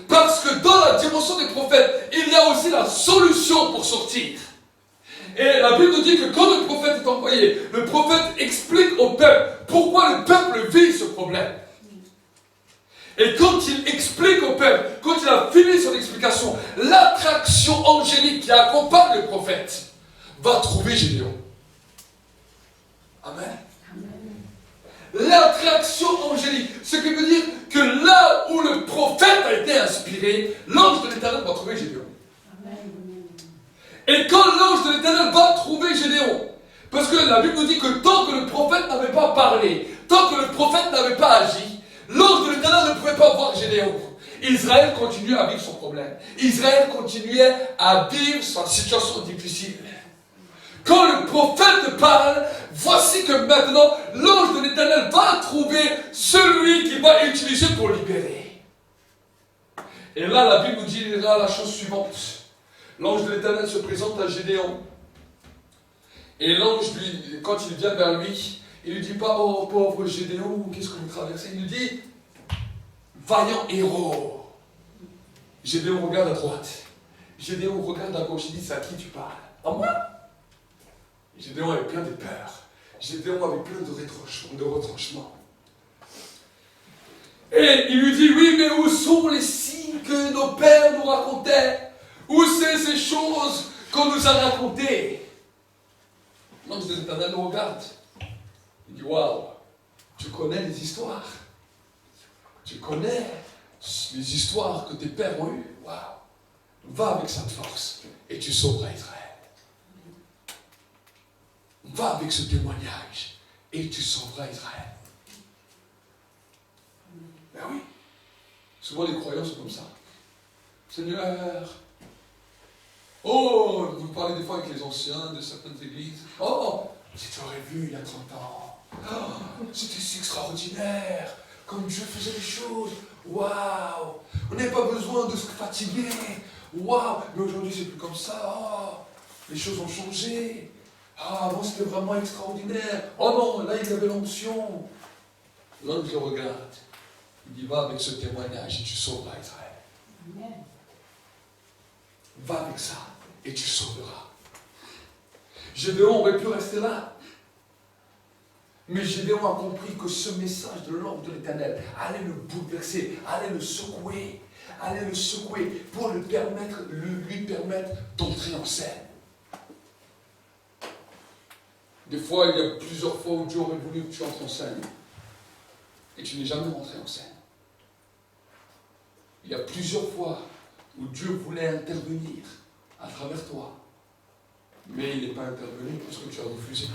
Parce que dans la dimension des prophètes, il y a aussi la solution pour sortir. Et la Bible nous dit que quand le prophète est envoyé, le prophète explique au peuple pourquoi le peuple vit ce problème. Et quand il explique au peuple, quand il a fini son explication, l'attraction angélique qui accompagne le prophète va trouver Gédéon. Amen. L'attraction angélique, ce qui veut dire que là où le prophète a été inspiré, l'ange de l'Éternel va trouver Gédéon. Et quand l'ange de l'Éternel va trouver Gédéon, parce que la Bible nous dit que tant que le prophète n'avait pas parlé, tant que le prophète n'avait pas agi, l'ange de l'Éternel ne pouvait pas voir Gédéon. Israël continuait à vivre son problème. Israël continuait à vivre sa situation difficile. Quand le prophète parle, voici que maintenant, l'ange de l'Éternel va trouver celui qui va utiliser pour libérer. Et là, la Bible nous dit la chose suivante. L'ange de l'Éternel se présente à Gédéon. Et l'ange, quand il vient vers lui, il ne lui dit pas, oh pauvre Gédéon, qu'est-ce que vous traversez? Il lui dit, vaillant héros. Gédéon regarde à droite. Gédéon regarde à gauche. Il dit, c'est à qui tu parles? À moi? Gédéon avait plein de peurs. Gédéon avait plein de retranchements. Et il lui dit, oui, mais où sont les signes que nos pères nous racontaient? Où c'est ces choses qu'on nous a racontées? L'ange de l'Éternel nous regarde. Il dit, waouh, tu connais les histoires. Tu connais les histoires que tes pères ont eues. Waouh. Va avec cette force et tu sauveras Israël. Va avec ce témoignage et tu sauveras Israël. Ben oui. Souvent les croyants sont comme ça. Seigneur, oh, vous parlez des fois avec les anciens de certaines églises. Oh, si tu aurais vu il y a 30 ans, oh, c'était si extraordinaire, comme Dieu faisait les choses. Waouh, on n'avait pas besoin de se fatiguer. Waouh, mais aujourd'hui c'est plus comme ça. Oh, les choses ont changé. Ah, avant c'était vraiment extraordinaire. Oh non, là il y avait l'onction. L'ange le regarde. Il dit, va avec ce témoignage et tu sauveras Israël. Amen. Va avec ça et tu sauveras. Gédéon aurait pu rester là. Mais Gédéon a compris que ce message de l'ange de l'Éternel allait le bouleverser, allait le secouer pour lui permettre d'entrer en scène. Des fois, il y a plusieurs fois où Dieu aurait voulu que tu entres en scène et tu n'es jamais rentré en scène. Il y a plusieurs fois où Dieu voulait intervenir à travers toi, mais il n'est pas intervenu parce que tu as refusé.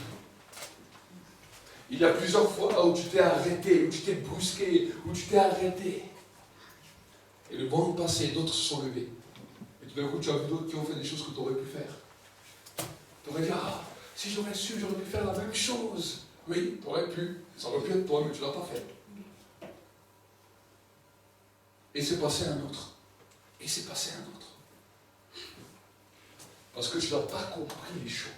Il y a plusieurs fois où tu t'es arrêté, où tu t'es brusqué, où tu t'es arrêté. Et le vent est passé, d'autres se sont levés. Et tout d'un coup, tu as vu d'autres qui ont fait des choses que tu aurais pu faire. Tu aurais dit, ah, si j'aurais su, j'aurais pu faire la même chose. Oui, tu aurais pu. Ça aurait pu être toi, mais tu ne l'as pas fait. Et c'est passé un autre. Et c'est passé un autre. Parce que tu n'as pas compris les choses.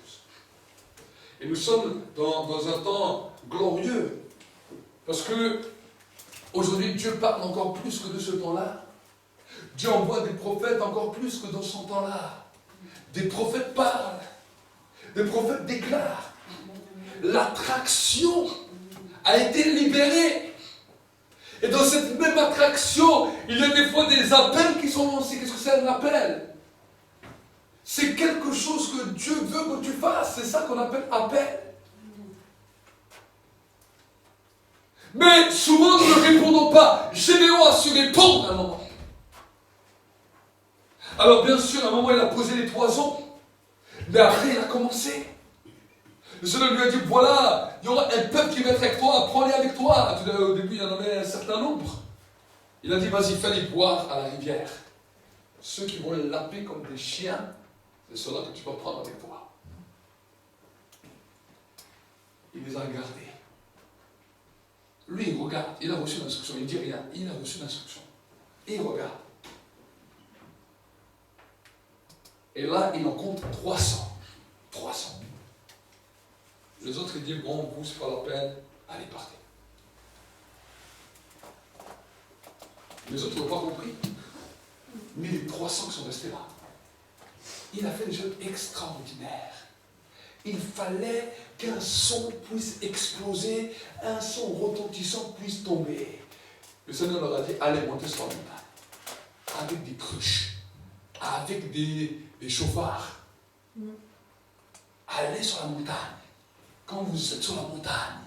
Et nous sommes dans un temps glorieux. Parce que aujourd'hui, Dieu parle encore plus que de ce temps-là. Dieu envoie des prophètes encore plus que dans son temps-là. Des prophètes parlent. Des prophètes déclarent. L'attraction a été libérée. Et dans cette même attraction, il y a des fois des appels qui sont lancés. Qu'est-ce que c'est un appel? C'est quelque chose que Dieu veut que tu fasses. C'est ça qu'on appelle appel. Mais souvent nous ne répondons pas. Gédéon a su répondre à un moment. Alors bien sûr, à un moment il a posé les toisons. Mais après il a commencé. Le Seigneur lui a dit, voilà, il y aura un peuple qui va être avec toi, prends-les avec toi. Au début, il y en avait un certain nombre. Il a dit, vas-y, fais-les boire à la rivière. Ceux qui vont les laper comme des chiens, c'est ceux-là que tu vas prendre avec toi. Il les a regardés. Lui, il regarde, il a reçu l'instruction, il ne dit rien, il a reçu l'instruction. Et il regarde. Et là, il en compte 300. 300. Les autres, ils disent, bon, vous, c'est pas la peine, allez, partez. Les autres n'ont pas compris. Mais les 300 qui sont restés là, il a fait des choses extraordinaires. Il fallait qu'un son puisse exploser, un son retentissant puisse tomber. Le Seigneur leur a dit, allez monter sur la montagne, avec des cruches, avec des chauffards. Allez sur la montagne. Quand vous êtes sur la montagne,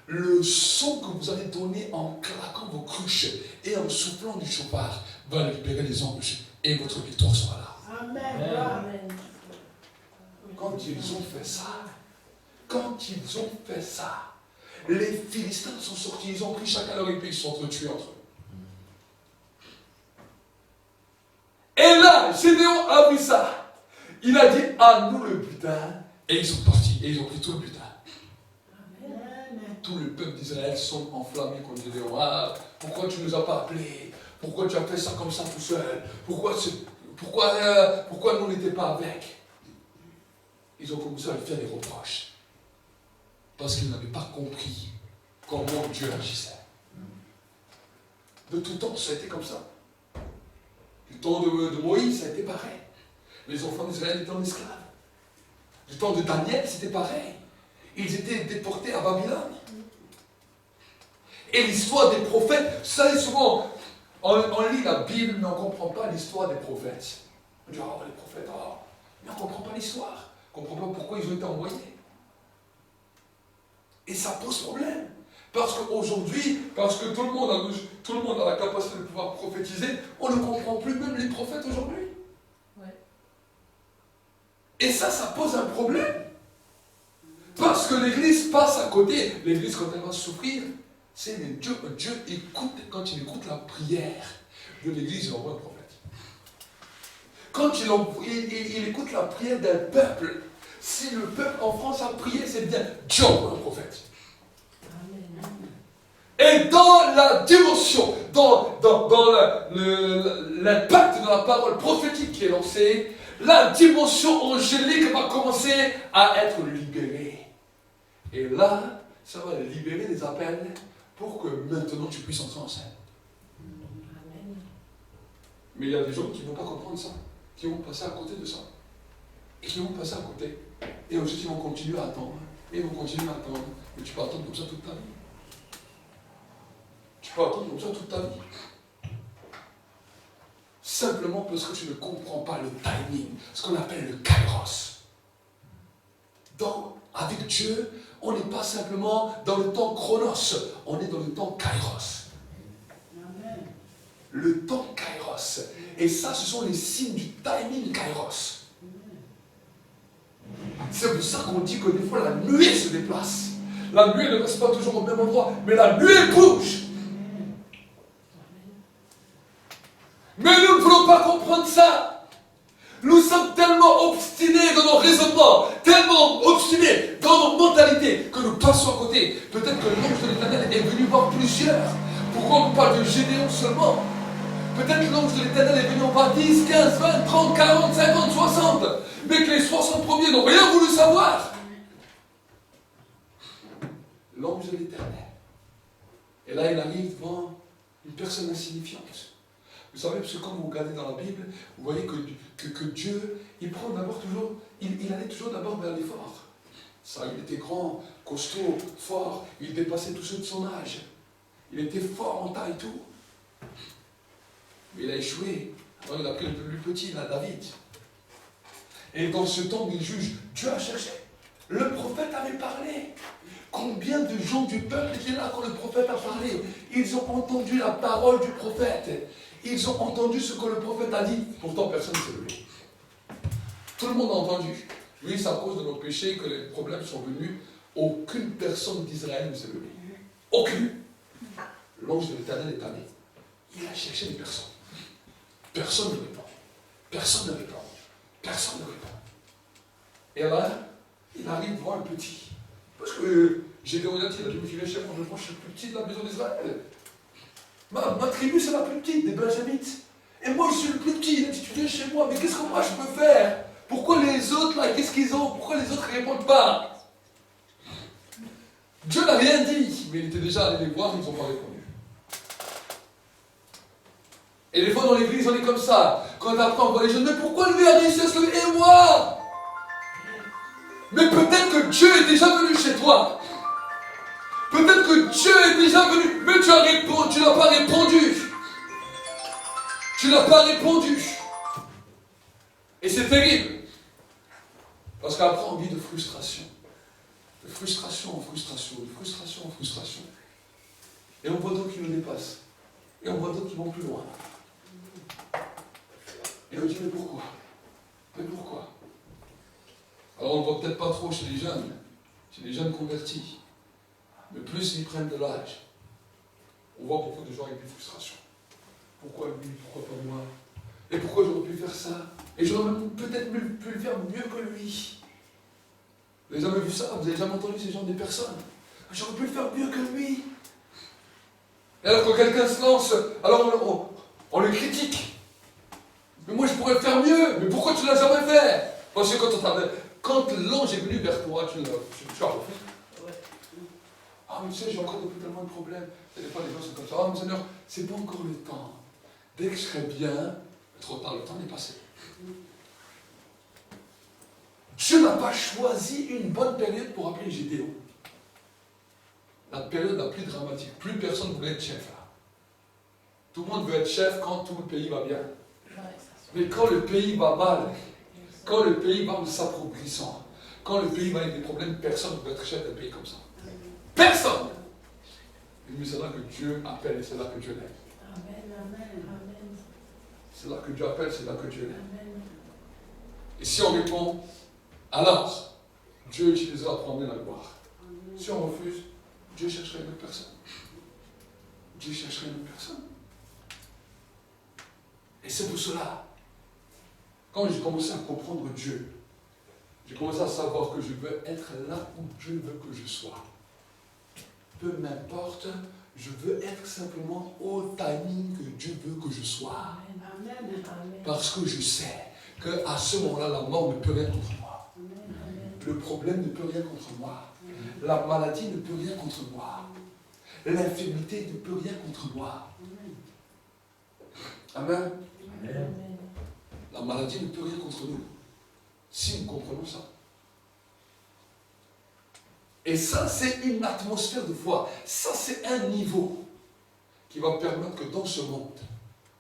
le son que vous allez donner en claquant vos cruches et en soufflant du chauffard va libérer les anges et votre victoire sera là. Amen. Quand ils ont fait ça, les Philistins sont sortis, ils ont pris chacun leur épée, ils se sont entretués entre eux. Et là, Gédéon a vu ça. Il a dit, à nous le butin. Et ils sont partis, et ils ont pris tout le butin. Tout le peuple d'Israël sont enflammés contre Gédéon. Ah, pourquoi tu ne nous as pas appelés? Pourquoi tu as fait ça comme ça tout seul? Pourquoi nous n'étions pas avec? Ils ont commencé à lui faire des reproches. Parce qu'ils n'avaient pas compris comment Dieu agissait. De tout temps, ça a été comme ça. Du temps de Moïse, ça a été pareil. Les enfants d'Israël étaient en esclaves. Du temps de Daniel, c'était pareil. Ils étaient déportés à Babylone. Et l'histoire des prophètes, ça est souvent, on lit la Bible, mais on ne comprend pas l'histoire des prophètes. On dit, oh, les prophètes, oh. Mais on ne comprend pas l'histoire. On ne comprend pas pourquoi ils ont été envoyés. Et ça pose problème. Parce qu'aujourd'hui, parce que tout le monde a la capacité de pouvoir prophétiser, on ne comprend plus même les prophètes aujourd'hui. Ouais. Et ça pose un problème. Parce que l'Église passe à côté. L'Église, quand elle va souffrir, c'est Dieu écoute, quand il écoute la prière de l'Église, il envoie un prophète. Quand il écoute la prière d'un peuple, si le peuple en France a prié, c'est bien Dieu envoie un prophète. Et dans la dimension, dans l'impact de la parole prophétique qui est lancée, la dimension angélique va commencer à être libérée. Et là, ça va libérer les appels pour que maintenant tu puisses entrer en scène. Mais il y a des gens qui ne vont pas comprendre ça, qui vont passer à côté de ça. Et qui vont passer à côté. Et ensuite ils vont continuer à attendre. Et ils vont continuer à attendre. Mais tu peux attendre comme ça toute ta vie. Tu peux attendre comme ça toute ta vie. Simplement parce que tu ne comprends pas le timing, ce qu'on appelle le kairos. Avec Dieu, on n'est pas simplement dans le temps chronos, on est dans le temps kairos. Le temps kairos. Et ça, ce sont les signes du timing kairos. C'est pour ça qu'on dit que des fois la nuée se déplace. La nuée ne reste pas toujours au même endroit, mais la nuée bouge. Mais nous ne voulons pas comprendre ça. Nous sommes tellement obstinés dans nos raisonnements, tellement obstinés dans nos mentalités, que nous passons à côté. Peut-être que l'ange de l'Éternel est venu voir plusieurs. Pourquoi on parle de Gédéon seulement? Peut-être que l'ange de l'Éternel est venu en voir 10, 15, 20, 30, 40, 50, 60. Mais que les 60 premiers n'ont rien voulu savoir. L'ange de l'Éternel. Et là, il arrive devant une personne insignifiante. Vous savez, parce que quand vous regardez dans la Bible, vous voyez que Dieu, il prend d'abord toujours, il allait toujours d'abord vers les forts. Ça, il était grand, costaud, fort, il dépassait tous ceux de son âge. Il était fort en taille et tout. Mais il a échoué. Alors il a pris le plus petit, là, David. Et dans ce temps il juge, Dieu a cherché. Le prophète avait parlé. Combien de gens du peuple étaient là quand le prophète a parlé? Ils ont entendu la parole du prophète. Ils ont entendu ce que le prophète a dit. Pourtant, personne ne s'est levé. Tout le monde a entendu. Oui, c'est à cause de nos péchés que les problèmes sont venus. Aucune personne d'Israël ne s'est levée. Aucune. L'ange de l'Éternel est allé. Il a cherché des personnes. Personne ne répond. Personne ne répond. Personne ne répond. Et là, il arrive voir un petit. Parce que Gédéon il a dit, je viens chez moi, je suis le plus petit de la maison d'Israël. Ma tribu, c'est la plus petite des Benjamites. Et moi, je suis le plus petit. Il a dit, tu viens chez moi, mais qu'est-ce que moi je peux faire? Pourquoi les autres, là, qu'est-ce qu'ils ont? Pourquoi les autres ne répondent pas? Dieu n'a rien dit, mais il était déjà allé les voir, ils n'ont pas répondu. Et des fois dans l'église, on est comme ça. Quand après on voit les jeunes, mais pourquoi lui a réussi à se lever et moi? Mais peut-être que Dieu est déjà venu chez toi. Peut-être que Dieu est déjà venu, mais tu n'as pas répondu. Tu n'as pas répondu. Et c'est terrible. Parce qu'après on vit de frustration. De frustration en frustration, de frustration en frustration. Et on voit d'autres qui nous dépassent. Et on voit d'autres qui vont plus loin. Et on dit, mais pourquoi? Mais pourquoi? Alors on ne voit peut-être pas trop chez les jeunes convertis. Mais plus ils prennent de l'âge, on voit beaucoup de gens avec des frustrations. Pourquoi lui? Pourquoi pas moi? Et pourquoi j'aurais pu faire ça? Et j'aurais même peut-être pu le faire mieux que lui. Vous n'avez jamais vu ça? Vous n'avez jamais entendu ces gens des personnes? J'aurais pu le faire mieux que lui. Et alors quand quelqu'un se lance, alors on le critique. Mais moi je pourrais le faire mieux. Mais pourquoi tu ne l'as jamais fait? Parce que quand l'ange est venu vers toi, tu as refait. Ah mais tu sais, j'ai encore tellement de problèmes. Et des fois les gens sont comme ça. Ah mais Seigneur, c'est pas encore le temps. Dès que je serai bien, trop tard, le temps est passé. Dieu n'a pas choisi une bonne période pour appeler Gédéon. La période la plus dramatique. Plus personne ne voulait être chef là. Tout le monde veut être chef quand tout le pays va bien. Mais quand le pays va mal, quand le pays va en s'appauvrissant, quand le pays va avec des problèmes, personne ne veut être chef d'un pays comme ça. Personne! Mais c'est là que Dieu appelle et c'est là que Dieu l'aime. C'est là que Dieu appelle, c'est là que Dieu l'aime. Et si on répond, alors, Dieu utilisera pour emmener la gloire. Si on refuse, Dieu chercherait une autre personne. Dieu chercherait une autre personne. Et c'est pour cela, quand j'ai commencé à comprendre Dieu, j'ai commencé à savoir que je veux être là où Dieu veut que je sois. Peu m'importe, je veux être simplement au timing que Dieu veut que je sois. Parce que je sais qu'à ce moment-là, la mort ne peut rien contre moi. Le problème ne peut rien contre moi. La maladie ne peut rien contre moi. L'infirmité ne peut rien contre moi. Amen. La maladie ne peut rien contre nous. Si nous comprenons ça. Et ça, c'est une atmosphère de foi. Ça, c'est un niveau qui va permettre que dans ce monde,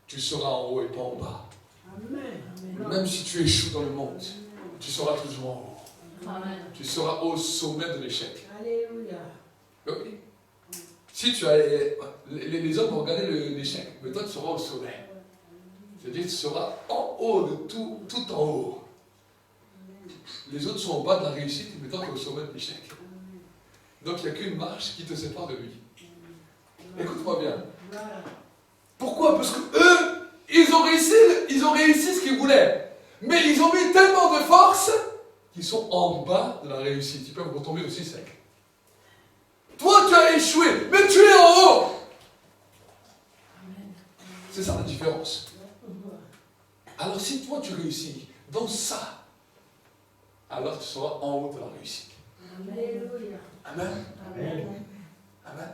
tu seras en haut et pas en bas. Amen. Même si tu échoues dans le monde, tu seras toujours en haut. Amen. Tu seras au sommet de l'échec. Alléluia. Oui. Si tu as... Les hommes vont regarder l'échec, mais toi, tu seras au sommet. C'est-à-dire que tu seras en haut de tout en haut. Les autres sont au bas de la réussite, mais toi, tu es au sommet de l'échec. Donc il n'y a qu'une marche qui te sépare de lui. Écoute-moi bien. Pourquoi? Parce que eux, ils ont réussi ce qu'ils voulaient. Mais ils ont mis tellement de force qu'ils sont en bas de la réussite. Ils peuvent retomber aussi sec. Toi, tu as échoué, mais tu es en haut. C'est ça la différence. Alors si toi tu réussis dans ça, alors tu seras en haut de la réussite. Alléluia. Amen. Amen. Amen.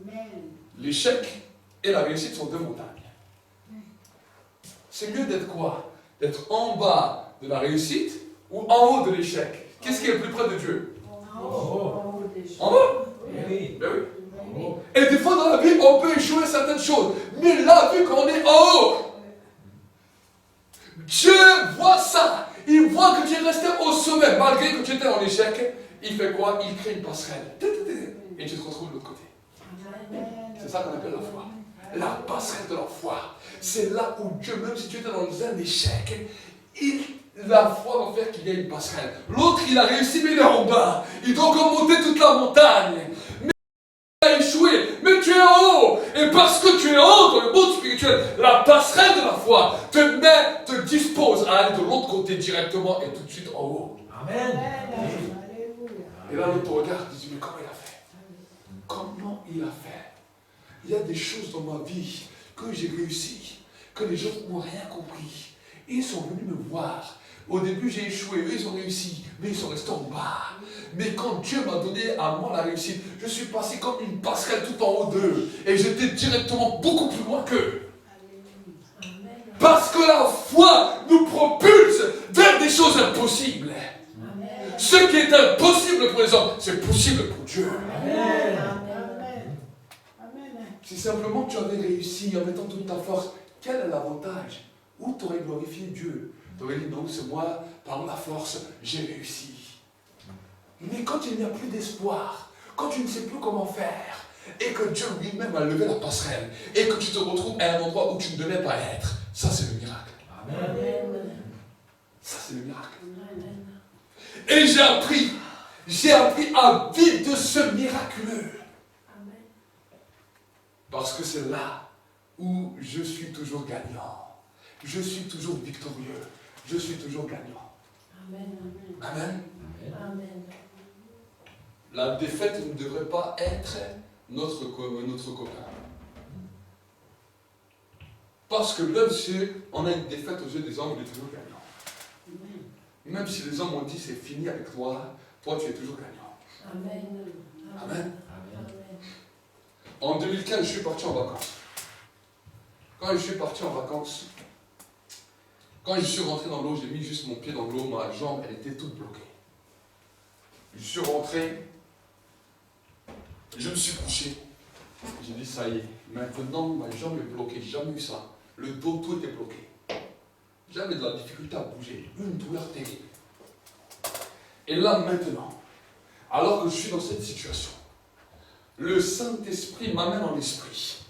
Amen. L'échec et la réussite sont deux montagnes. C'est mieux d'être quoi? D'être en bas de la réussite ou en haut de l'échec? Qu'est-ce qui est le plus près de Dieu? En haut des choses. En haut? Oui. Ben oui. Et des fois dans la vie, on peut échouer certaines choses. Mais là, vu qu'on est en haut, Dieu voit ça. Il voit que tu es resté au sommet, malgré que tu étais en échec. Il fait quoi? Il crée une passerelle. Et tu te retrouves de l'autre côté. C'est ça qu'on appelle la foi. La passerelle de la foi. C'est là où Dieu, même si tu étais dans un échec, la foi va faire qu'il y ait une passerelle. L'autre, il a réussi, mais il est en bas. Il doit encore monter toute la montagne. Mais il a échoué. Mais tu es en haut. Et parce que tu es en haut dans le monde spirituel, la passerelle de la foi te dispose à aller de l'autre côté directement et tout de suite en haut. Amen. Et là, l'autre regarde et dit, mais comment il a fait? Comment il a fait? Il y a des choses dans ma vie que j'ai réussi, que les gens n'ont rien compris. Ils sont venus me voir. Au début, j'ai échoué. Eux, ils ont réussi. Mais ils sont restés en bas. Mais quand Dieu m'a donné à moi la réussite, je suis passé comme une passerelle tout en haut d'eux. Et j'étais directement beaucoup plus loin qu'eux. Parce que la foi nous propulse vers des choses impossibles. Ce qui est impossible pour les hommes, c'est possible pour Dieu. Si simplement tu avais réussi en mettant toute ta force, quel est l'avantage? Où tu aurais glorifié Dieu? Tu aurais dit non, c'est moi, par ma force, j'ai réussi. Mais quand il n'y a plus d'espoir, quand tu ne sais plus comment faire, et que Dieu lui-même a levé la passerelle, et que tu te retrouves à un endroit où tu ne devais pas être, ça c'est le miracle. Amen. Ça c'est le miracle. Et j'ai appris à vivre de ce miraculeux. Parce que c'est là où je suis toujours gagnant. Je suis toujours victorieux. Je suis toujours gagnant. Amen. Amen. La défaite ne devrait pas être notre copain. Parce que même si on a une défaite aux yeux des hommes, il est toujours gagnant. Même si les hommes ont dit c'est fini avec toi, toi tu es toujours gagnant. Amen. Amen. En 2015, je suis parti en vacances. Quand je suis parti en vacances, quand je suis rentré dans l'eau, j'ai mis juste mon pied dans l'eau, ma jambe, elle était toute bloquée. Je suis rentré, je me suis couché. J'ai dit, ça y est, maintenant ma jambe est bloquée, j'ai jamais eu ça. Le dos, tout était bloqué. J'avais de la difficulté à bouger, une douleur terrible. Et là, maintenant, alors que je suis dans cette situation, le Saint-Esprit m'amène en esprit.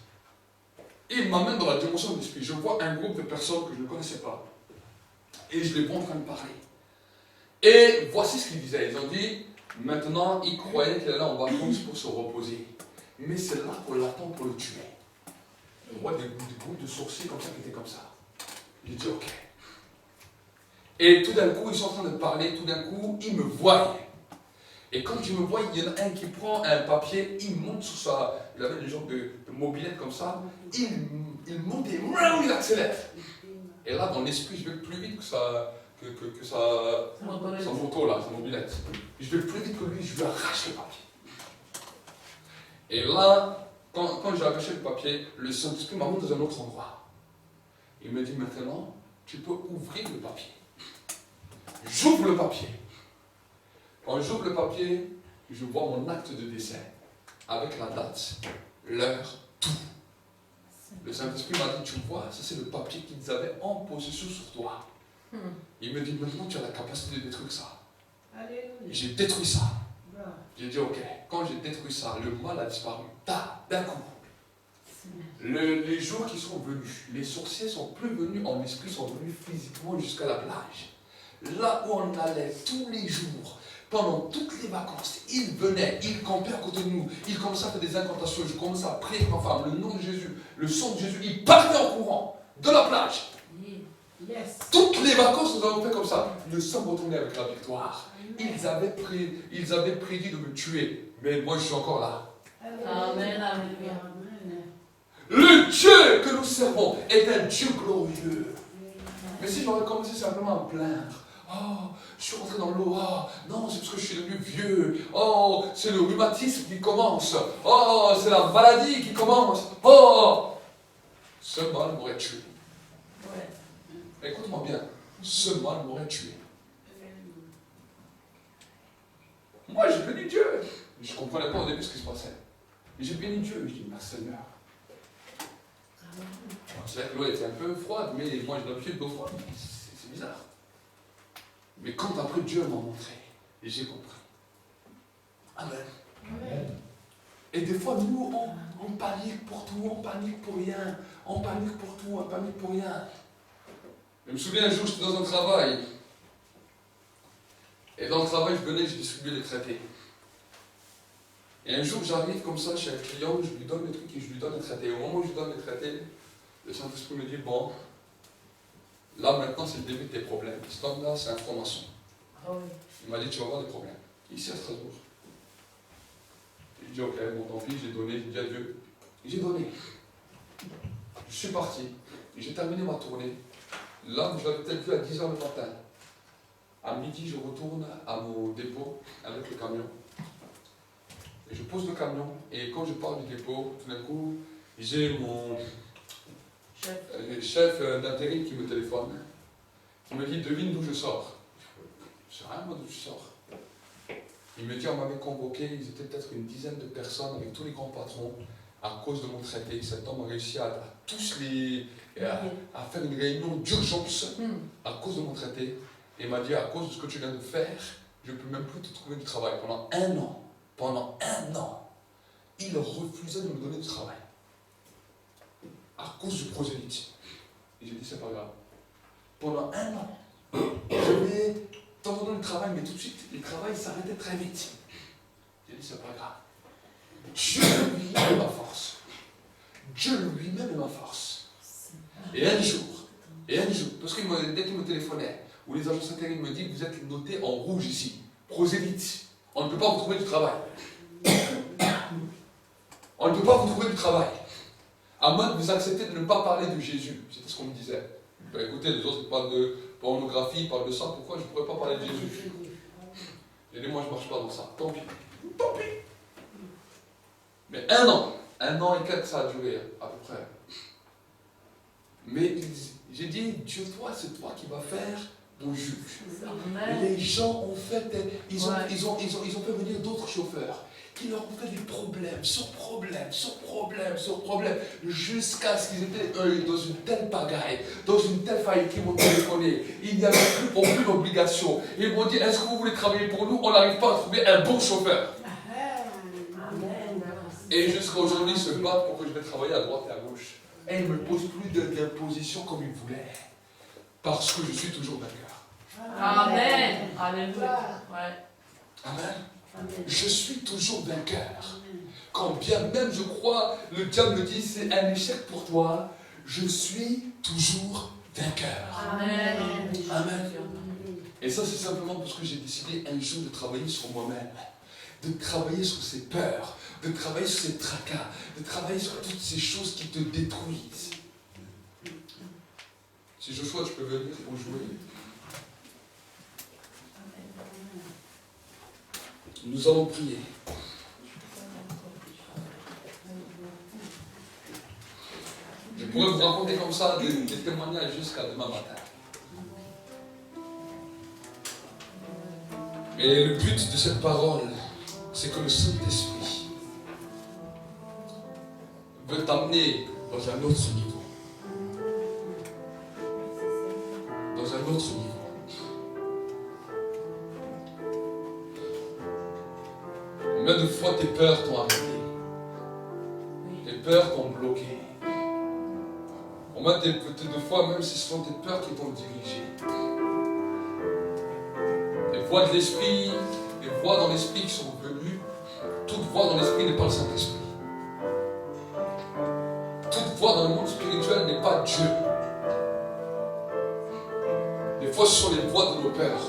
Il m'amène dans la dimension de l'esprit. Je vois un groupe de personnes que je ne connaissais pas. Et je les vois en train de parler. Et voici ce qu'ils disaient. Ils ont dit, maintenant, ils croyaient qu'il allait en vacances pour se reposer. Mais c'est là qu'on l'attend pour le tuer. Je vois des groupes de sorciers comme ça qui étaient comme ça. J'ai dit, ok. Et tout d'un coup, ils sont en train de parler. Tout d'un coup, ils me voient. Et quand je me vois, il y en a un qui prend un papier, il monte sur ça. Il avait des genres de mobilette comme ça. Il monte et il accélère. Et là, dans l'esprit, je vais plus vite que sa moto là, sa mobilette. Je vais plus vite que lui, je vais arracher le papier. Et là, quand j'ai arraché le papier, le Saint-Esprit m'a mis dans un autre endroit. Il me dit maintenant, tu peux ouvrir le papier. J'ouvre le papier. Quand j'ouvre le papier, je vois mon acte de décès avec la date, l'heure, tout. Le Saint-Esprit m'a dit, tu vois, ça c'est le papier qu'ils avaient en possession sur toi. Il me dit, maintenant tu as la capacité de détruire ça. J'ai détruit ça. J'ai dit, ok, quand j'ai détruit ça, le mal a disparu. D'un coup. Les jours qui sont venus, les sorciers sont plus venus en esprit, sont venus physiquement jusqu'à la plage. Là où on allait tous les jours, pendant toutes les vacances, ils venaient, ils campaient à côté de nous, ils commençaient à faire des incantations, je commençais à prier avec ma femme, le nom de Jésus, le sang de Jésus, ils partaient en courant de la plage. Yes. Toutes les vacances, nous avons fait comme ça. Nous sommes retournés avec la victoire. Ils avaient prédit de me tuer, mais moi je suis encore là. Amen. Le Dieu que nous servons est un Dieu glorieux. Mais si j'aurais commencé simplement à me plaindre, oh, je suis rentré dans l'eau, oh, non, c'est parce que je suis devenu vieux, oh, c'est le rhumatisme qui commence, oh, c'est la maladie qui commence, oh, ce mal m'aurait tué. Écoute-moi bien, ce mal m'aurait tué. Moi, j'ai béni Dieu. Je ne comprenais pas au début ce qui se passait. J'ai béni Dieu. Je dis, merci Seigneur. C'est vrai que l'eau était un peu froide, mais moi, j'ai l'habitude de l'eau froide. C'est bizarre. Mais quand après Dieu m'a montré, et j'ai compris. Amen. Et des fois, nous, on panique pour tout, on panique pour rien. On panique pour tout, on panique pour rien. Je me souviens un jour, j'étais dans un travail. Et dans le travail, je distribuais les traités. Et un jour, j'arrive comme ça chez un client, je lui donne les trucs et je lui donne les traités. Au moment où je lui donne les traités, le Saint-Esprit me dit, bon, là maintenant, c'est le début de tes problèmes. Ce temps-là, c'est un franc-maçon. Il m'a dit, tu vas avoir des problèmes. Ici à Strasbourg. J'ai dit, ok, bon, tant pis, j'ai donné, j'ai dit adieu. J'ai donné. Je suis parti. J'ai terminé ma tournée. Là, je l'avais peut-être vu à 10h le matin. À midi, je retourne à mon dépôt avec le camion. Et je pose le camion et quand je pars du dépôt, tout d'un coup, j'ai mon chef d'intérim qui me téléphone. Il me dit, devine d'où je sors. Je sais rien moi d'où je sors. Il me dit, on m'avait convoqué, ils étaient peut-être une dizaine de personnes avec tous les grands patrons à cause de mon traité. Cet homme a réussi à faire une réunion d'urgence à cause de mon traité. Et il m'a dit, à cause de ce que tu viens de faire, je ne peux même plus te trouver du travail. Pendant un an, il refusait de me donner du travail. À cause du prosélytisme. Et j'ai dit, c'est pas grave. Pendant un an, je vais t'en donner le travail, mais tout de suite, le travail s'arrêtait très vite. J'ai dit, c'est pas grave. Dieu lui-même est ma force. Dieu lui-même est ma force. Et un jour, parce que dès qu'il me téléphonait, ou les agents intérim me disent, vous êtes noté en rouge ici, prosélyte, on ne peut pas vous trouver du travail. On ne peut pas vous trouver du travail. À moins que vous acceptez de ne pas parler de Jésus. C'était ce qu'on me disait. Ben, écoutez, les autres parlent de pornographie, ils parlent de ça, pourquoi je ne pourrais pas parler de Jésus? J'ai dit, moi je ne marche pas dans ça. Tant pis. Tant pis. Mais un an et quelques ça a duré, à peu près. Mais j'ai dit, Dieu, toi, c'est toi qui vas faire ton juge. Les gens ont fait, ils ont fait venir d'autres chauffeurs qui leur ont fait des problèmes sur problèmes, jusqu'à ce qu'ils étaient dans une telle pagaille, dans une telle faillite qu'ils m'ont téléphoné. Il n'y avait plus aucune obligation. Ils m'ont dit, est-ce que vous voulez travailler pour nous? On n'arrive pas à trouver un bon chauffeur. Et jusqu'à aujourd'hui, ils se battent pour que je vais travailler à droite et à gauche. Et ils ne me posent plus d'imposition comme ils voulaient. Parce que je suis toujours vainqueur. Amen. Alléluia. Ouais. Amen. Je suis toujours vainqueur. Quand bien même je crois, le diable me dit c'est un échec pour toi, je suis toujours vainqueur. Amen. Amen. Et ça c'est simplement parce que j'ai décidé un jour de travailler sur moi-même, de travailler sur ces peurs, de travailler sur ces tracas, de travailler sur toutes ces choses qui te détruisent. Si Joshua, tu peux venir pour jouer. Nous allons prier. Je pourrais vous raconter comme ça des témoignages jusqu'à demain matin. Et le but de cette parole, c'est que le Saint-Esprit veut t'amener dans un autre niveau. Dans un autre niveau. Combien de fois tes peurs t'ont arrêté? Tes peurs t'ont bloqué? Combien de fois, même si ce sont tes peurs qui t'ont dirigé? Les voix de l'esprit, les voix dans l'esprit qui sont venues, toute voix dans l'esprit n'est pas le Saint-Esprit. Toute voix dans le monde spirituel n'est pas Dieu. Des fois, ce sont les voix de nos peurs.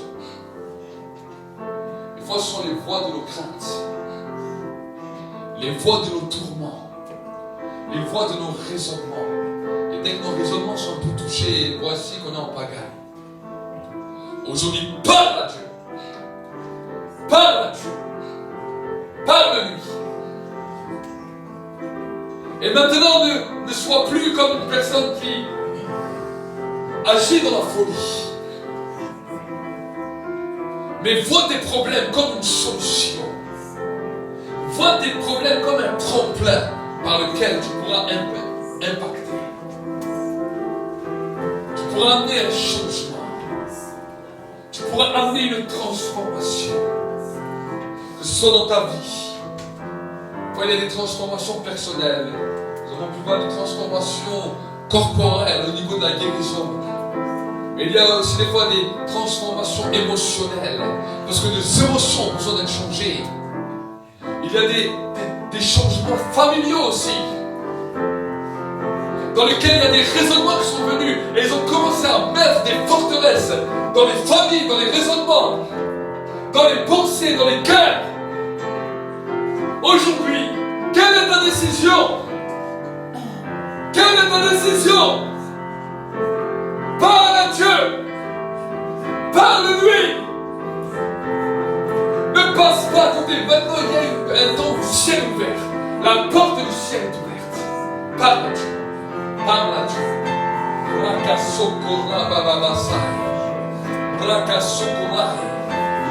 Des fois, ce sont les voix de nos craintes. Les voix de nos tourments. Les voix de nos raisonnements. Et dès que nos raisonnements sont un peu touchés, voici qu'on est en pagaille. Aujourd'hui, parle à Dieu. Parle à Dieu. Parle-lui. Et maintenant, ne sois plus comme une personne qui agit dans la folie. Mais vois tes problèmes comme une solution. Vois tes problèmes comme un tremplin par lequel tu pourras impacter. Tu pourras amener un changement. Tu pourras amener une transformation. Que ce soit dans ta vie. Quand il y a des transformations personnelles, nous avons pu voir des transformations corporelles au niveau de la guérison. Mais il y a aussi des fois des transformations émotionnelles. Parce que nos émotions ont besoin d'être changées. Il y a des changements familiaux aussi. Dans lesquels il y a des raisonnements qui sont venus. Et ils ont commencé à mettre des forteresses dans les familles, dans les raisonnements, dans les pensées, dans les cœurs. Aujourd'hui, quelle est ta décision? Quelle est ta décision? Parle à Dieu. Parle-lui. écoutez, maintenant il y a un temps du ciel ouvert. La porte du ciel est ouverte. Parle à Dieu. Parle à Dieu. Rakasokora bababasai. Rakasokora.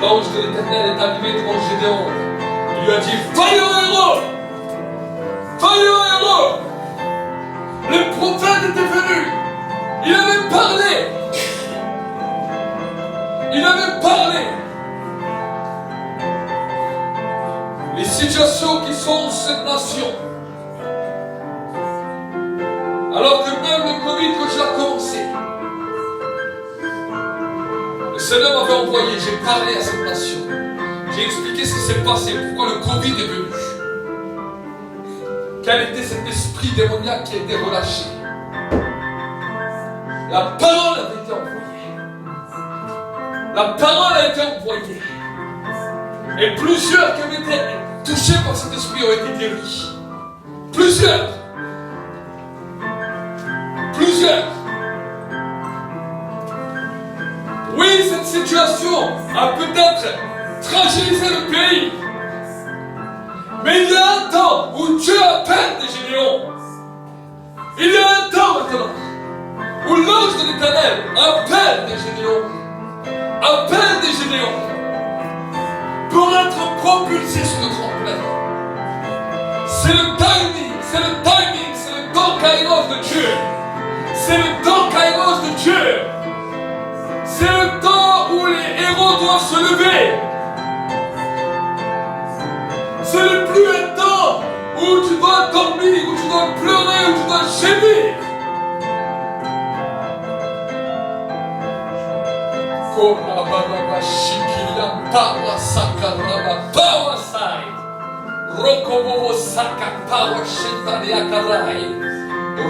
L'ange de l'Éternel est arrivé devant Gédéon. Il lui a dit, voyons héros. Voyons héros. Le prophète était venu. Il avait parlé. Il avait parlé. Les situations qui sont dans cette nation. Alors que même le Covid, quand il a commencé, le Seigneur m'avait envoyé, j'ai parlé à cette nation. J'ai expliqué ce qui s'est passé, pourquoi le Covid est venu. Quel était cet esprit démoniaque qui a été relâché. La parole avait été envoyée. La parole a été envoyée. Et plusieurs qui avaient été touchés par cet esprit ont été guéris. Plusieurs. Oui, cette situation a peut-être fragilisé le pays. Mais il y a un temps où Dieu appelle des Gédéons. Il y a un temps maintenant où l'ange de l'Éternel appelle des Gédéons. Appelle des Gédéons pour être propulsés sur le tremplin. C'est le timing, c'est le temps kairos de Dieu. C'est le temps kairos de Dieu. C'est le temps où les héros doivent se lever. Ce n'est plus un temps où tu dois dormir, où tu dois pleurer, où tu dois gémir. Korababa shikilia pawa sakaraba pawa sai. Rokobo saka pawa shitaria karai.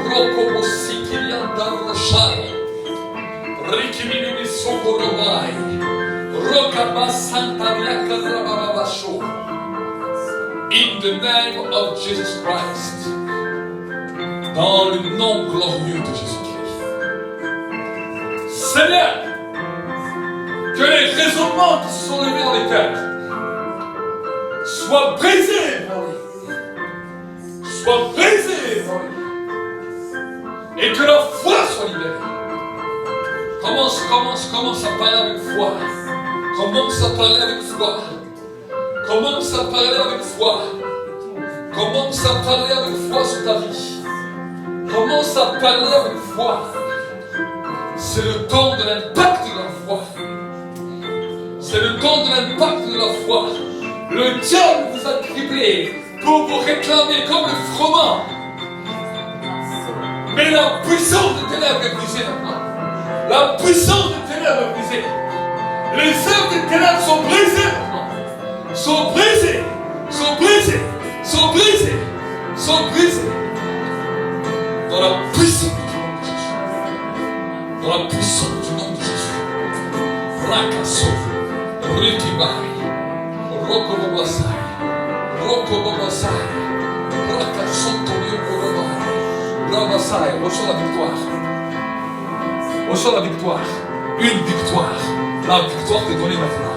Rokobo sikilia daroshai. Rikimini sokoromai. Rokaba santaria karababa sho. In the name of Jesus Christ. Dans le nom glorieux de Jésus-Christ. Seigneur, que les raisonnements qui se sont levés dans les cœurs soient brisés, soient brisés, et que leur foi soit libérée. Commence à parler avec foi. Commence à parler avec foi. Commence à parler avec foi. Commence à parler avec foi sur ta vie. Commence à parler avec foi. C'est le temps de l'impact de la foi. C'est le temps de l'impact de la foi. Le diable vous a criblé pour vous réclamer comme le froment. Mais la puissance des ténèbres est brisée maintenant. La puissance des ténèbres est brisée. Les œuvres des ténèbres sont brisées maintenant. Sont brisés, sont brisés, sont brisés, sont brisés. Dans la puissance du nom de Jésus. Dans la puissance du nom de Jésus. Rakaso, Rikibai, Rokobobasai, Rokobobasai, Rakaso, Toriokorobai, Rabasai. Reçois la victoire. Reçois la victoire. Une victoire. La victoire t'est donnée maintenant.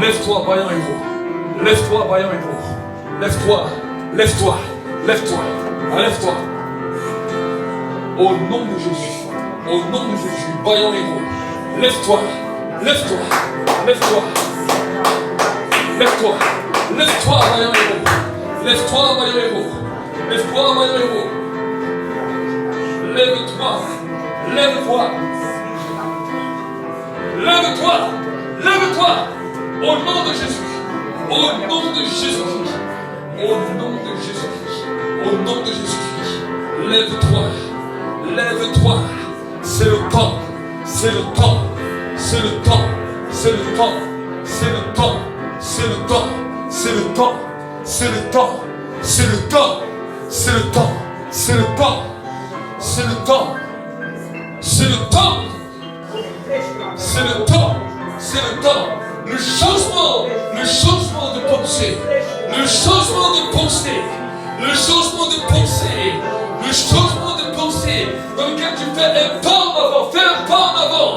Lève-toi, vaillant héros. Lève-toi, vaillant héros. Lève-toi, lève-toi, lève-toi, lève-toi. Au nom de Jésus, vaillant héros. Lève-toi, lève-toi, lève-toi, lève-toi, lève-toi, vaillant héros. Lève-toi, vaillant héros. Lève-toi, vaillant héros. Lève-toi, lève-toi. Lève-toi, lève-toi. Au nom de Jésus. Au nom de Jésus-Christ. Au nom de Jésus-Christ. Au nom de Jésus-Christ. Lève-toi. Lève-toi. C'est le temps. C'est le temps. C'est le temps. C'est le temps. C'est le temps. C'est le temps. C'est le temps. C'est le temps. C'est le temps. C'est le temps. C'est le temps. C'est le temps. C'est le temps. C'est le temps. C'est le temps. Le changement de pensée, le changement de pensée, le changement de pensée, le changement de pensée dans lequel tu fais un pas en avant, fais un pas en avant,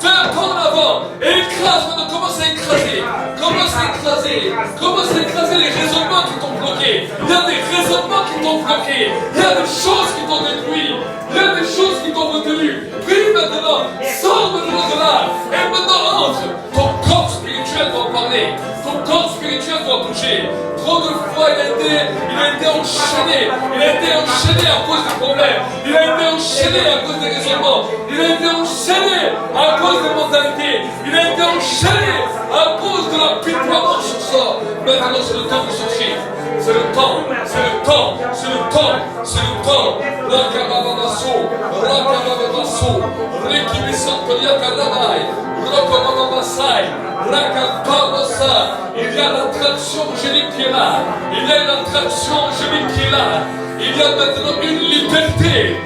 fais un pas en avant. avant. Et écrase maintenant, commence à écraser. Commence à écraser. Commence à écraser les raisonnements qui t'ont bloqué. Il y a des raisonnements qui t'ont bloqué. Il y a des choses qui t'ont détruit. Il y a des choses qui t'ont retenu. Prie maintenant. Sors maintenant de là. Et maintenant entre. Ton corps spirituel doit parler. Ton corps spirituel doit bouger. Trop de fois il a été enchaîné. Il a été enchaîné à cause des problèmes. Il a été enchaîné à cause des raisonnements. Il a été enchaîné à cause des mentalités. Il a été enchaîné à cause de la pitoiement sur ça. Maintenant c'est le temps de sortir. C'est le temps, c'est le temps, c'est le temps, c'est le temps. Rakababamaso, Rakababamaso, Rekibisantoriakadamai, Rokobabamasai, Rakababasa. Il y a l'attraction angélique qui est là. Il y a une attraction angélique qui est là. Il y a maintenant une liberté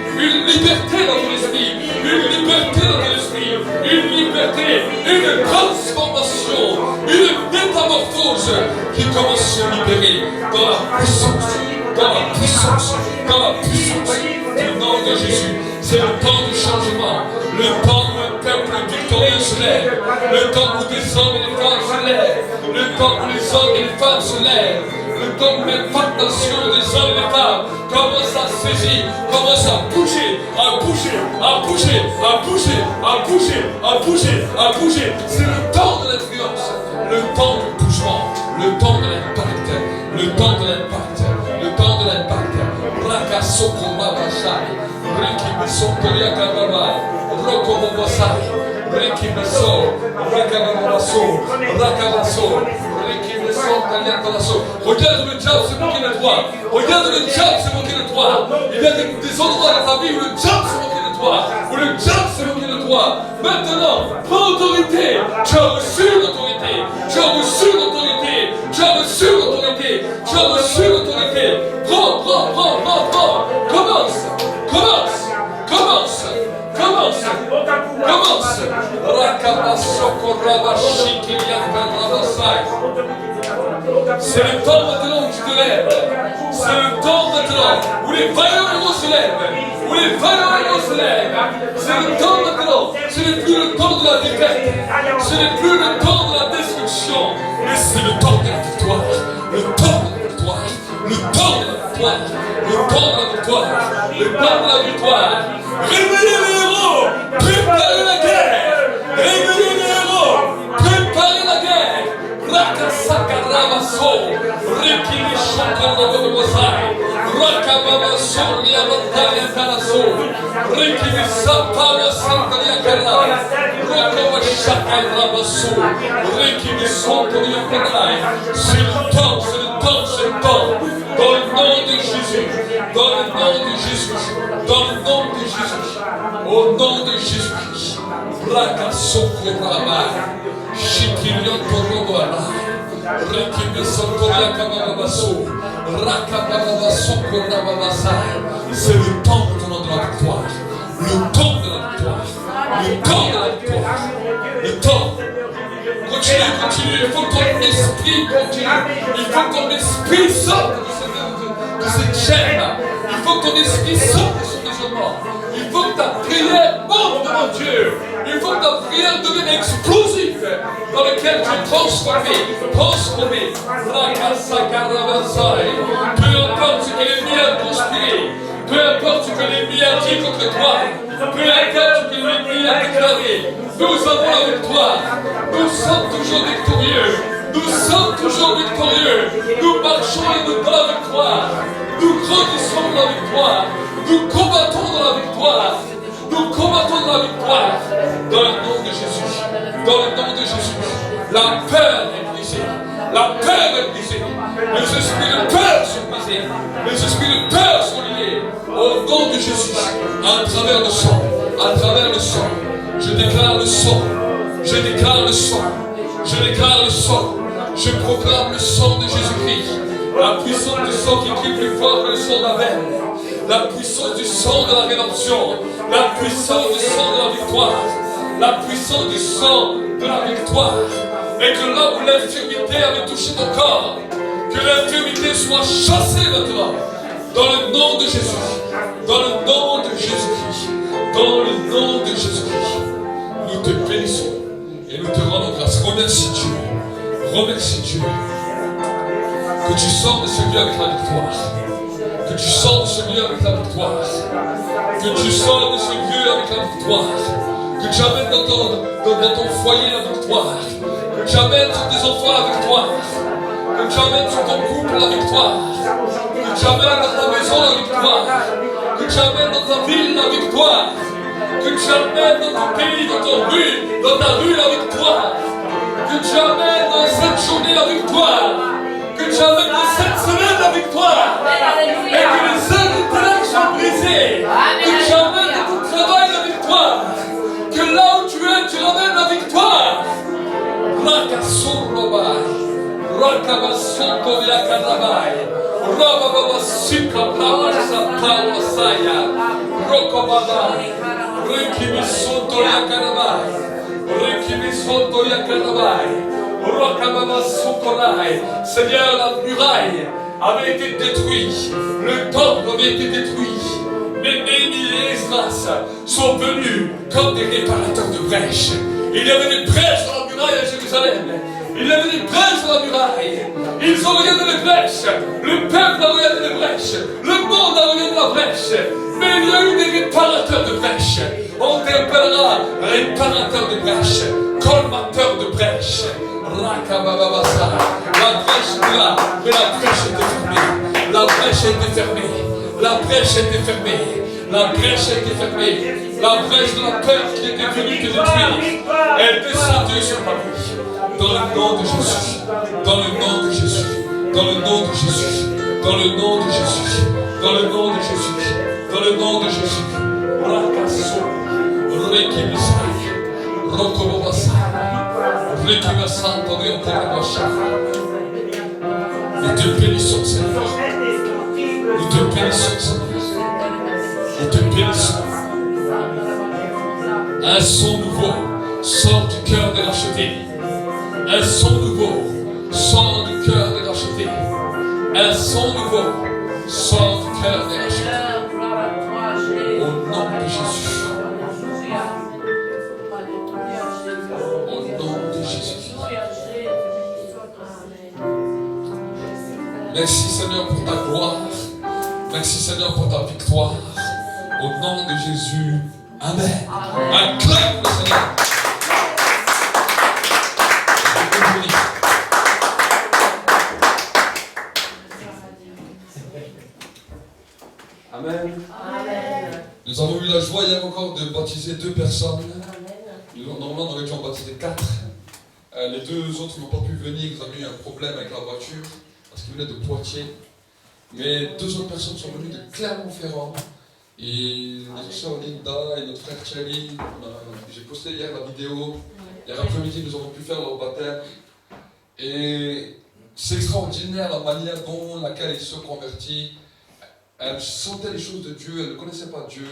dans ton esprit, une liberté dans ton esprit, une liberté, une transformation, une métamorphose qui commence à se libérer dans la puissance, dans la puissance, dans la puissance du nom de Jésus. C'est le temps du changement, le temps où un peuple victorieux se lève, le temps où des hommes et des femmes se lèvent, le temps où les hommes et les femmes se lèvent, le temps où l'impactation des hommes et des femmes commence à saisir, commence à bouger, à bouger, à bouger, à bouger, à bouger, à bouger, à bouger. C'est le temps de l'influence, le temps du bougement, le temps de l'impact, le temps de l'impact, le temps de l'impact. Rakasoko Mabashai, Rekibiso Toriakababai, Rokobobosai, Rekibiso, Rakababaso, Rakabaso. Regarde le diable se moquer de toi. Regarde le diable se moquer de toi. Il y a des endroits dans ta vie où le diable se moquer de toi. Où le diable se moquer de toi. Maintenant, prends autorité. Tu as reçu l'autorité. Tu as reçu l'autorité. Tu as reçu l'autorité. Tu as reçu l'autorité. Prends. Commence. Rakabasoko Rabashiki Yakarabasai. C'est le temps maintenant où tu te lèves. C'est le temps maintenant où les vaillants héros se lèvent. Où les vaillants héros se lèvent. C'est le temps maintenant. Ce n'est plus le temps de la défaite. Ce n'est plus le temps de la destruction. Mais c'est le temps de la victoire. Le temps de la victoire. Le temps de la victoire. Le temps de la victoire. Le temps de la victoire. Réveillez les héros. Préparez la guerre. Réveillez les héros. Préparez la guerre. Rakasakarabaso, Rekibishokorobobosai, Rakababaso, Liabataya Karaso, Rekibisapaya Santaria Karai, Rakabashakarabaso, Rekibisotoria Karai. C'est le temps, c'est le temps, c'est le temps. Dans le nom de Jésus, dans le nom de Jésus, dans le nom de Jésus, au nom de Jésus, Rakasokorabai. Shikirion Koroboana, Rekibisotoria Kabababaso, Rakabababaso Korababasai. C'est le temps maintenant de la victoire. Le temps de la victoire. Le temps de la victoire. Le temps. Continue. Il faut que ton esprit continue. Il faut que ton esprit sorte de cette chaîne. Il faut que ton esprit sorte de ce raisonnement. Il faut que ta prière monte devant Dieu. Il faut que ta prière devienne explosive, dans laquelle tu es transformé. Peu importe ce que l'ennemi a conspiré, peu importe ce que l'ennemi a dit contre toi, peu importe ce que l'ennemi a déclaré, nous avons la victoire. Nous sommes toujours victorieux. Nous sommes toujours victorieux. Nous marchons et nous dans la victoire. Nous grandissons dans la victoire. Nous combattons dans la victoire. Nous combattons dans la victoire. Dans le nom de Jésus. Dans le nom de Jésus. La peur est brisée. La peur est brisée. Les esprits de peur sont brisés. Les esprits de peur sont liés. Au nom de Jésus. À travers le sang. À travers le sang. Je déclare le sang. Je déclare le sang. Je déclare le sang. Je proclame le sang de Jésus-Christ. La puissance du sang qui crie plus fort que le sang d'Abel. La puissance du sang de la rédemption. La puissance du sang de la victoire. La puissance du sang de la victoire. Et que là où l'infirmité avait touché ton corps, que l'infirmité soit chassée maintenant. Dans le nom de Jésus. Dans le nom de Jésus-Christ. Dans le nom de Jésus-Christ. Nous te bénissons. Remercie Dieu. Remercie Dieu. Que tu sors de ce lieu avec la victoire. Que tu sors de ce lieu avec la victoire. Que tu sors de ce lieu avec la victoire. Que tu amènes dans ton foyer la victoire. Que tu amènes sur tes enfants la victoire. Que tu amènes sur ton couple la victoire. Que tu amènes dans ta maison la victoire. Que tu amènes dans ta ville la victoire. Que tu amènes dans ton pays, dans ta rue la victoire. Que tu amènes dans cette journée la victoire. Que tu amènes dans cette semaine la victoire. Et que les œuvres de ténèbres soient brisées. Que tu amènes dans ton travail la victoire. Que là où tu es, tu amènes la victoire. Rakasurabai. Rakabasonto yakanabai. Rabababasika Pawasaya. Rokobabai. Rikimisonto yakanabai. Rikimisonto yakanabai. Seigneur, la muraille avait été détruite, le temple avait été détruit, mais Néhémie et Esdras sont venus comme des réparateurs de brèches. Il y avait des brèches dans la muraille à Jérusalem, il y avait des brèches dans la muraille, ils ont regardé les brèches, le peuple a regardé les brèches, le monde a regardé la brèche, mais il y a eu des réparateurs de brèches. On t'appellera réparateur de brèches, colmateur de brèches. La brèche est là, mais la brèche était fermée. La brèche était fermée. La brèche était fermée. La brèche était fermée. La brèche de la peur qui était venue te détruire est descendue sur ma vie. Dans le nom de Jésus. Dans le nom de Jésus. Dans le nom de Jésus. Dans le nom de Jésus. Dans le nom de Jésus. Dans le nom de Jésus. Rakaso. Rekibisai. Rokobobasai. Nous te bénissons, Seigneur. Nous te bénissons, Seigneur. Nous te bénissons. Un son nouveau sort du cœur de l'acheté. Un son nouveau sort du cœur de l'acheté. Un son nouveau sort du cœur de l'acheté. Au nom de Jésus. Merci Seigneur pour ta gloire. Merci Seigneur pour ta victoire. Au nom de Jésus. Amen. Acclame le Seigneur. Amen. Nous avons eu la joie hier encore de baptiser 2 personnes. Normalement, on aurait dû en baptiser 4. Les 2 autres n'ont pas pu venir. Ils avaient eu un problème avec la voiture. Parce qu'ils venaient de Poitiers. Mais 2 autres personnes sont venues de Clermont-Ferrand. Et notre soeur Linda et notre frère Thierry, j'ai posté hier la vidéo. Hier après-midi, nous avons pu faire leur baptême. Et c'est extraordinaire la manière dont laquelle ils se sont convertis. Elle sentait les choses de Dieu, elle ne connaissait pas Dieu.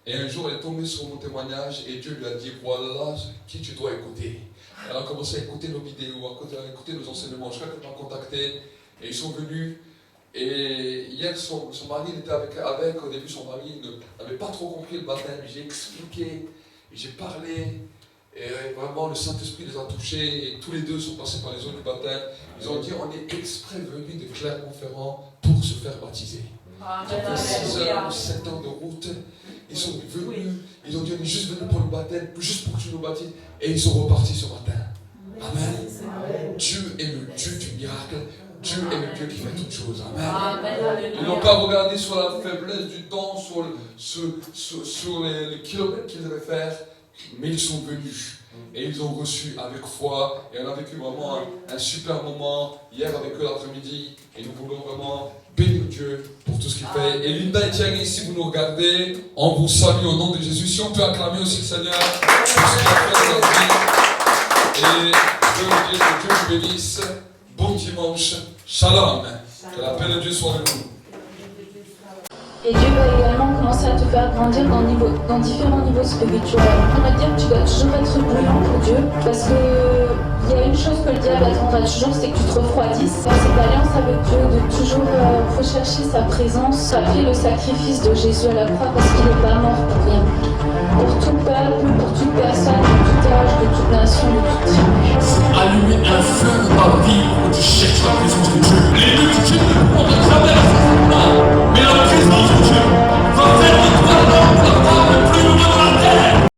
Et un jour, elle est tombée sur mon témoignage et Dieu lui a dit, voilà qui tu dois écouter. Elle a commencé à écouter nos vidéos, à écouter nos enseignements. Je crois qu'elle m'a contacté. Et ils sont venus, et hier son mari était avec. Au début, son mari n'avait pas trop compris le baptême. J'ai expliqué, j'ai parlé, et vraiment le Saint-Esprit les a touchés, et tous les 2 sont passés par les eaux du baptême. Ils ont dit, on est exprès venus de Clermont-Ferrand pour se faire baptiser. Ils ont fait 6 heures ou 7 heures de route, ils sont venus, ils ont dit, on est juste venus pour le baptême, juste pour que tu nous baptises, et ils sont repartis ce matin. Amen. Dieu est le Dieu du miracle. Dieu est le Dieu qui fait toutes choses. Amen. Ils n'ont pas regardé sur la faiblesse du temps, sur les kilomètres qu'ils devaient faire, mais ils sont venus. Et ils ont reçu avec foi. Et on a vécu vraiment un super moment hier avec eux l'après-midi. Et nous voulons vraiment bénir Dieu pour tout ce qu'il fait. Et Linda et Thierry, si vous nous regardez, on vous salue au nom de Jésus. Si on peut acclamer aussi le Seigneur pour ce qu'il a fait dans notre vie. Et je veux vous dire que Dieu vous bénisse. Bon dimanche, shalom. Que la paix de Dieu soit avec vous. Et Dieu va également commencer à te faire grandir dans différents niveaux spirituels. On va dire que tu dois toujours être bouillant pour Dieu, parce que il y a une chose que le diable attendra toujours, c'est que tu te refroidisses. Dans cette alliance avec Dieu, de toujours rechercher sa présence, appeler le sacrifice de Jésus à la croix, parce qu'il n'est pas mort pour rien. Pour tout peuple, pour toute personne, de tout âge, de toute nation, de toute tribu.